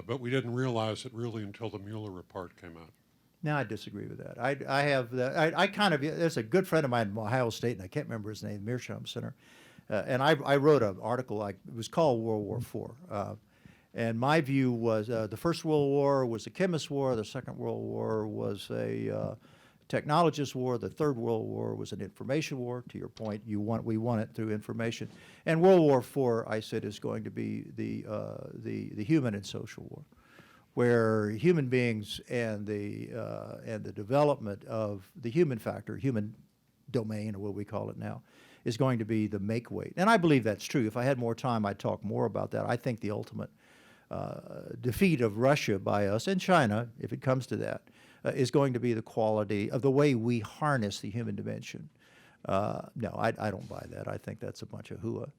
but we didn't realize it really until the Mueller report came out. No, I disagree with that. There's a good friend of mine in Ohio State, and I can't remember his name, Mearsham Center, and I wrote an article, it was called World War IV. And my view was the First World War was a chemist war, the Second World War was a technologist war, the Third World War was an information war. To your point, we won it through information. And World War IV, I said, is going to be the human and social war, where human beings and the development of the human factor, human domain, or what we call it now, is going to be the make weight. And I believe that's true. If I had more time, I'd talk more about that. I think the ultimate defeat of Russia by us and China, if it comes to that, is going to be the quality of the way we harness the human dimension. No, I don't buy that. I think that's a bunch of hooah.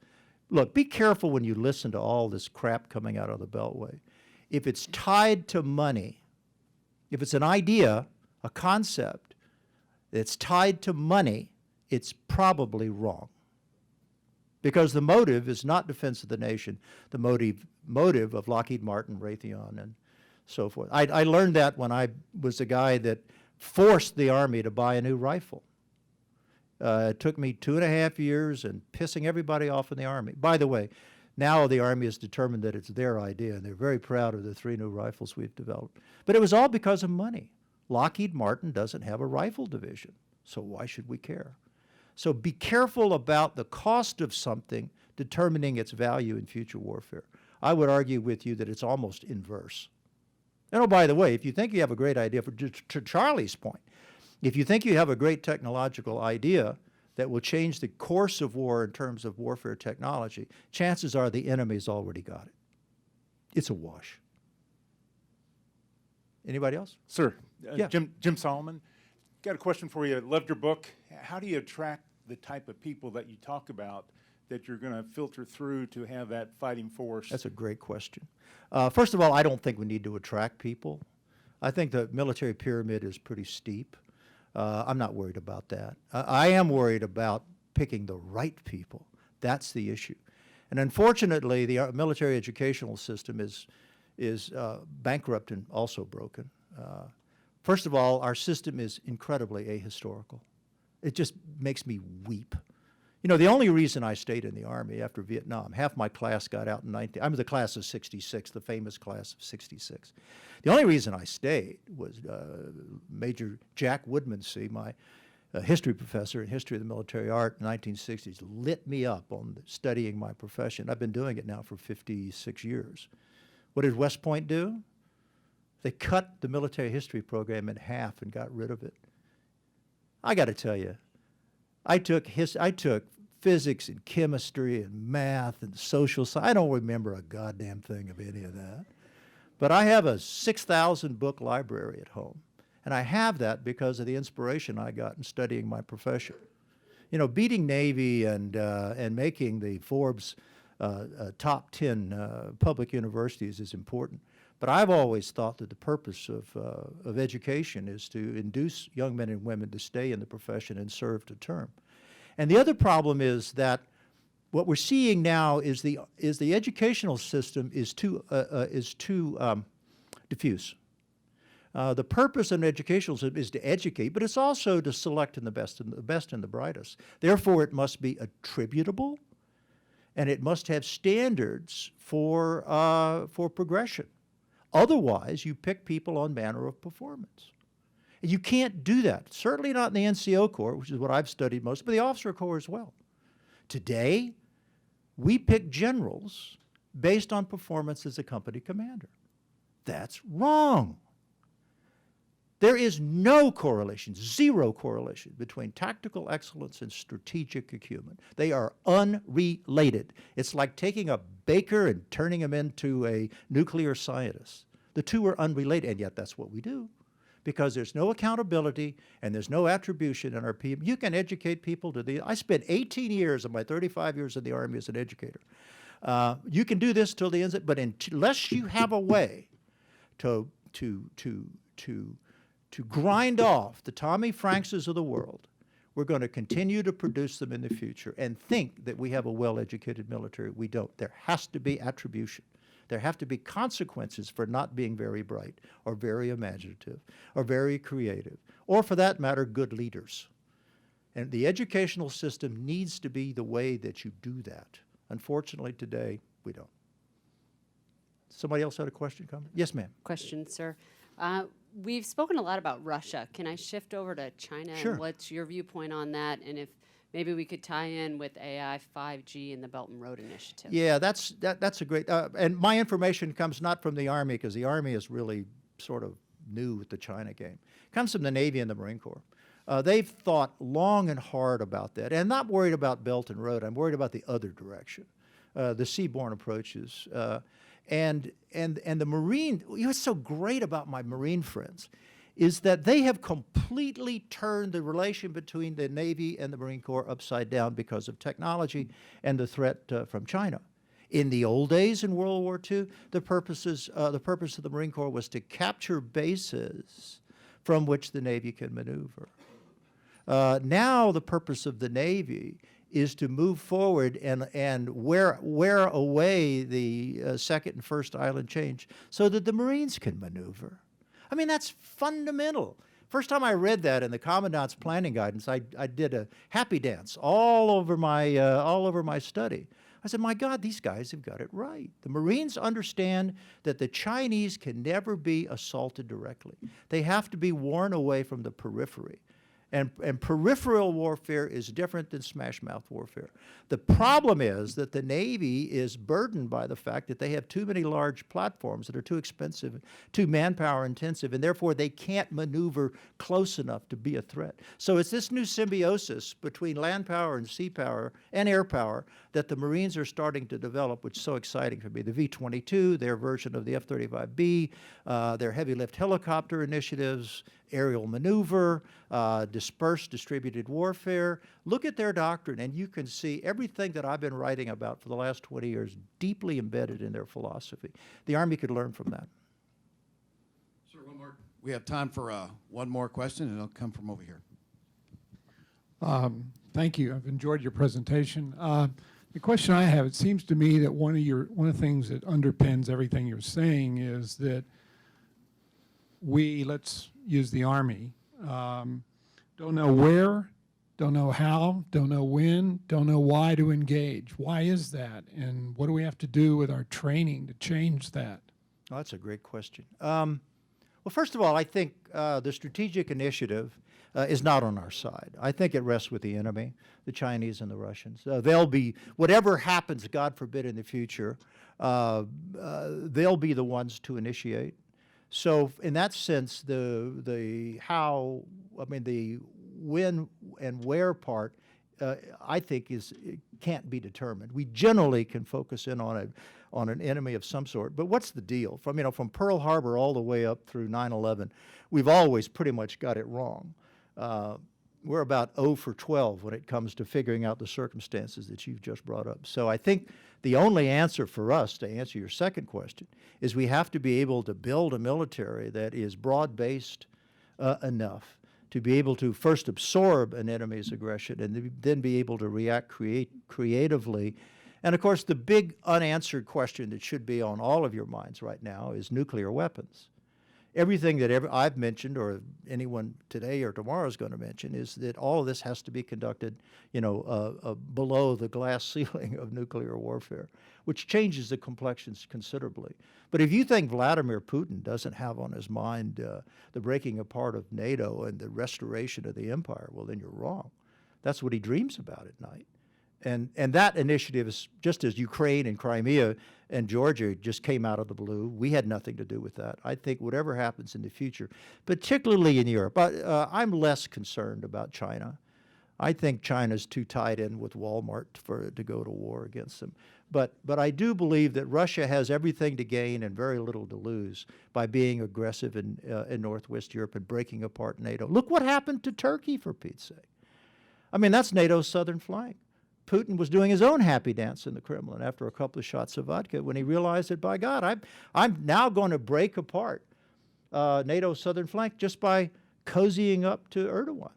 Look, be careful when you listen to all this crap coming out of the Beltway. If it's tied to money, if it's an idea, a concept that's tied to money, it's probably wrong. Because the motive is not defense of the nation, the motive of Lockheed Martin, Raytheon, and so forth. I learned that when I was the guy that forced the Army to buy a new rifle. It took me 2.5 years and pissing everybody off in the Army. By the way, now the Army has determined that it's their idea, and they're very proud of the 3 new rifles we've developed. But it was all because of money. Lockheed Martin doesn't have a rifle division, so why should we care? So be careful about the cost of something determining its value in future warfare. I would argue with you that it's almost inverse. And oh, by the way, if you think you have a great idea, to Charlie's point, if you think you have a great technological idea that will change the course of war in terms of warfare technology, chances are the enemy's already got it. It's a wash. Anybody else? Sir, Yeah. Jim Solomon, got a question for you. Loved your book. How do you attract the type of people that you talk about that you're going to filter through to have that fighting force? That's a great question. First of all, I don't think we need to attract people. I think the military pyramid is pretty steep. I'm not worried about that. I am worried about picking the right people. That's the issue. And unfortunately, the military educational system is bankrupt and also broken. First of all, our system is incredibly ahistorical. It just makes me weep. You know, the only reason I stayed in the Army after Vietnam, half my class got out in I'm the class of 66, the famous class of 66. The only reason I stayed was Major Jack Woodmansee, my history professor in history of the military art in the 1960s, lit me up on studying my profession. I've been doing it now for 56 years. What did West Point do? They cut the military history program in half and got rid of it. I got to tell you, I took physics and chemistry and math and social science. I don't remember a goddamn thing of any of that. But I have a 6,000 book library at home. And I have that because of the inspiration I got in studying my profession. You know, beating Navy and making the Forbes top 10 public universities is important. But I've always thought that the purpose of education is to induce young men and women to stay in the profession and serve to term. And the other problem is that what we're seeing now is the educational system is too diffuse. The purpose of an educational system is to educate, but it's also to select the best and the brightest. Therefore, it must be attributable, and it must have standards for progression. Otherwise, you pick people on manner of performance. And you can't do that, certainly not in the NCO Corps, which is what I've studied most, but the Officer Corps as well. Today, we pick generals based on performance as a company commander. That's wrong. There is no correlation, zero correlation between tactical excellence and strategic acumen. They are unrelated. It's like taking a baker and turning him into a nuclear scientist. The two are unrelated, and yet that's what we do. Because there's no accountability and there's no attribution in our people. You can educate people I spent 18 years of my 35 years in the Army as an educator. You can do this till the end, but unless you have a way to grind off the Tommy Frankses of the world, we're going to continue to produce them in the future and think that we have a well-educated military. We don't. There has to be attribution. There have to be consequences for not being very bright or very imaginative or very creative, or for that matter, good leaders. And the educational system needs to be the way that you do that. Unfortunately, today, we don't. Somebody else had a question, comment? Yes, ma'am. Question, sir. We've spoken a lot about Russia. Can I shift over to China? Sure. And what's your viewpoint on that? And if maybe we could tie in with AI, 5G, and the Belt and Road Initiative. Yeah, that's a great, and my information comes not from the Army, because the Army is really sort of new with the China game. It comes from the Navy and the Marine Corps. They've thought long and hard about that. And I'm not worried about Belt and Road. I'm worried about the other direction, the seaborne approaches. And the Marine, what's so great about my Marine friends is that they have completely turned the relation between the Navy and the Marine Corps upside down because of technology and the threat from China. In the old days in World War II, the purpose of the Marine Corps was to capture bases from which the Navy can maneuver. Now the purpose of the Navy is to move forward and wear away the second and first island chain so that the Marines can maneuver. I mean, that's fundamental. First time I read that in the Commandant's Planning Guidance, I did a happy dance all over my study. I said, my God, these guys have got it right. The Marines understand that the Chinese can never be assaulted directly. They have to be worn away from the periphery. And peripheral warfare is different than smash-mouth warfare. The problem is that the Navy is burdened by the fact that they have too many large platforms that are too expensive, too manpower intensive, and therefore they can't maneuver close enough to be a threat. So it's this new symbiosis between land power and sea power and air power that the Marines are starting to develop, which is so exciting for me. The V-22, their version of the F-35B, their heavy lift helicopter initiatives, aerial maneuver, dispersed distributed warfare. Look at their doctrine and you can see everything that I've been writing about for the last 20 years deeply embedded in their philosophy. The Army could learn from that. Sir, one more. We have time for one more question, and it'll come from over here. Thank you. I've enjoyed your presentation. The question I have, it seems to me that one of the things that underpins everything you're saying is that we, let's use the Army, don't know where, don't know how, don't know when, don't know why to engage. Why is that? And what do we have to do with our training to change that? Oh, that's a great question. Well, first of all, I think the strategic initiative is not on our side. I think it rests with the enemy, the Chinese and the Russians. They'll be, whatever happens, God forbid, in the future, they'll be the ones to initiate. So in that sense, the when and where part, I think can't be determined. We generally can focus in on an enemy of some sort. But what's the deal? From Pearl Harbor all the way up through 9/11, we've always pretty much got it wrong. We're about 0 for 12 when it comes to figuring out the circumstances that you've just brought up. So I think the only answer for us, to answer your second question, is we have to be able to build a military that is broad-based enough to be able to first absorb an enemy's aggression and then be able to react creatively. And of course, the big unanswered question that should be on all of your minds right now is nuclear weapons. Everything that I've mentioned, or anyone today or tomorrow is going to mention, is that all of this has to be conducted, below the glass ceiling of nuclear warfare, which changes the complexions considerably. But if you think Vladimir Putin doesn't have on his mind the breaking apart of NATO and the restoration of the empire, well, then you're wrong. That's what he dreams about at night. And that initiative is just as Ukraine and Crimea and Georgia just came out of the blue. We had nothing to do with that. I think whatever happens in the future, particularly in Europe, I'm less concerned about China. I think China's too tied in with Walmart to go to war against them. But I do believe that Russia has everything to gain and very little to lose by being aggressive in Northwest Europe and breaking apart NATO. Look what happened to Turkey, for Pete's sake. I mean, that's NATO's southern flank. Putin was doing his own happy dance in the Kremlin after a couple of shots of vodka when he realized that, by God, I'm now going to break apart NATO's southern flank just by cozying up to Erdogan.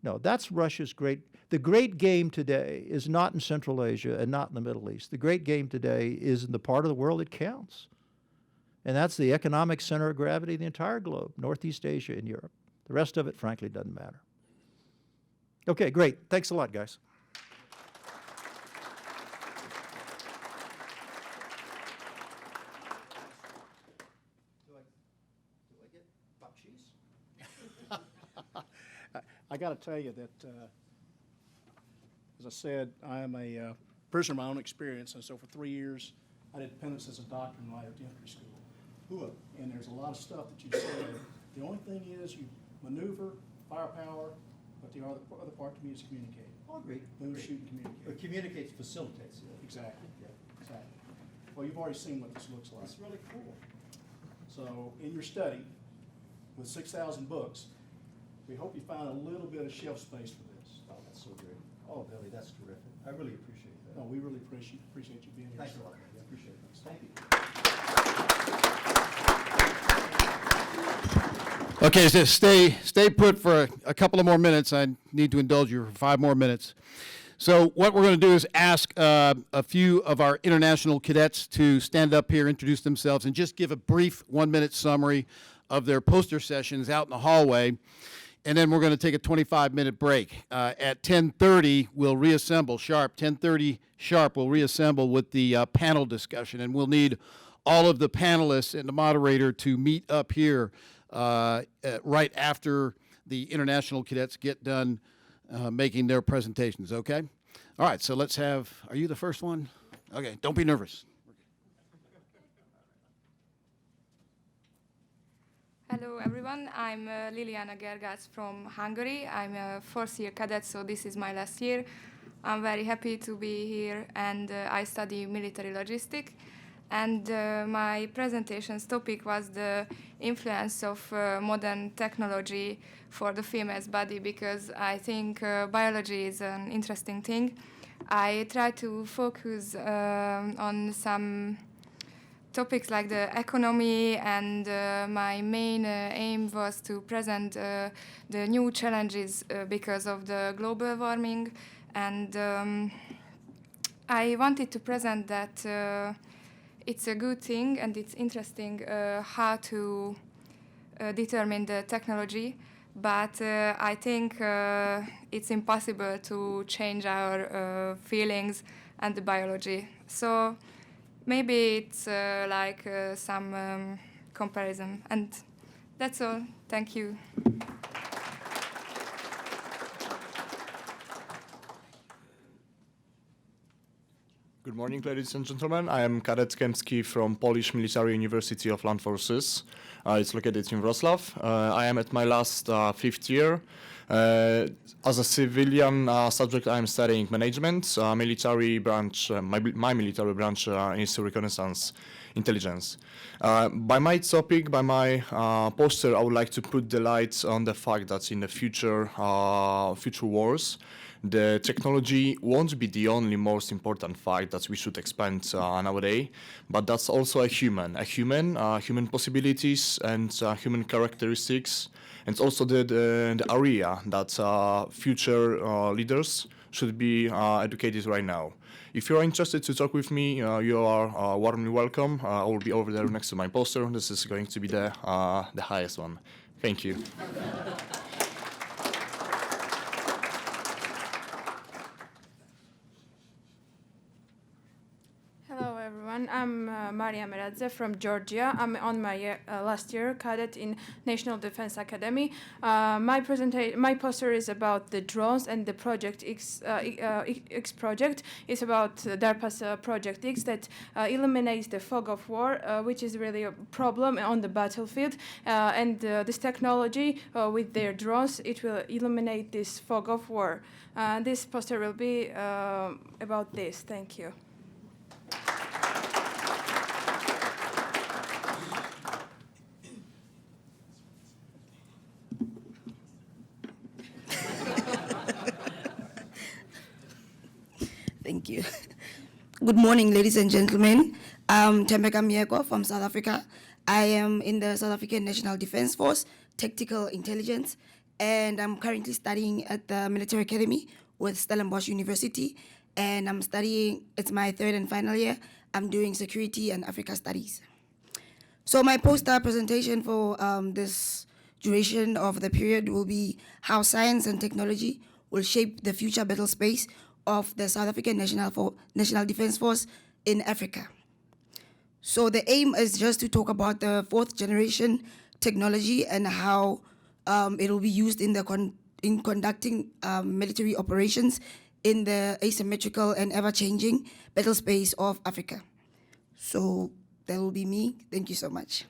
No, that's Russia's the great game today is not in Central Asia and not in the Middle East. The great game today is in the part of the world that counts. And that's the economic center of gravity of the entire globe, Northeast Asia and Europe. The rest of it, frankly, doesn't matter. Okay, great. Thanks a lot, guys. I got to tell you that, as I said, I am a prisoner of my own experience, and so for 3 years, I did penance as a doctor in life entry school. And there's a lot of stuff that you said. The only thing is you maneuver, firepower, other part to me is communicate. Oh, great. Move, shoot, and communicate. But communicates, facilitates. Exactly. Exactly. Well, you've already seen what this looks like. That's really cool. So in your study, with 6,000 books, we hope you find a little bit of shelf space for this. Oh, that's so great. Oh, Billy, that's terrific. I really appreciate that. No, we really appreciate you being here. Thanks a lot, man. I appreciate it. Thank you. Okay, so stay put for a couple of more minutes. I need to indulge you for 5 more minutes. So what we're going to do is ask a few of our international cadets to stand up here, introduce themselves, and just give a brief 1-minute summary of their poster sessions out in the hallway. And then we're going to take a 25-minute break. At 10:30, we'll reassemble sharp. 10:30 sharp, we'll reassemble with the panel discussion. And we'll need all of the panelists and the moderator to meet up here right after the international cadets get done making their presentations, okay? All right, so let's have, are you the first one? Okay, don't be nervous. Hello everyone, I'm Liliana Gergac from Hungary. I'm a 4th-year cadet, so this is my last year. I'm very happy to be here, and I study military logistics. And my presentation's topic was the influence of modern technology for the female's body, because I think biology is an interesting thing. I try to focus on some topics like the economy, and my main aim was to present the new challenges because of the global warming. And I wanted to present that it's a good thing and it's interesting how to determine the technology, but I think it's impossible to change our feelings and the biology. So maybe it's like some comparison, and that's all. Thank you. Good morning, ladies and gentlemen. I am Kadet Kemski from Polish Military University of Land Forces. It's located in Wrocław. I am at my last 5th year. As a civilian subject, I am studying management. Military branch, my military branch is reconnaissance intelligence. By my topic, by my poster, I would like to put the light on the fact that in the future wars, the technology won't be the only most important fact that we should expand nowadays, but that's also a human possibilities and human characteristics, and also the area that future leaders should be educated right now. If you're interested to talk with me, you are warmly welcome. I will be over there next to my poster. This is going to be the highest one. Thank you. Hello everyone, I'm Maria Meradze from Georgia. I'm on my last year cadet in National Defense Academy. My poster is about the drones and the Project X project. It's about DARPA's Project X that eliminates the fog of war, which is really a problem on the battlefield. And this technology with their drones, it will eliminate this fog of war. This poster will be about this. Thank you. Thank you. Good morning, ladies and gentlemen. I'm Tembeka Mieko from South Africa. I am in the South African National Defense Force, Tactical Intelligence, and I'm currently studying at the Military Academy with Stellenbosch University, and I'm studying, it's my 3rd and final year. I'm doing Security and Africa Studies. So my poster presentation for this duration of the period will be how science and technology will shape the future battle space of the South African National Defense Force in Africa. So the aim is just to talk about the 4th generation technology and how it will be used in conducting military operations in the asymmetrical and ever-changing battle space of Africa. So that will be me. Thank you so much.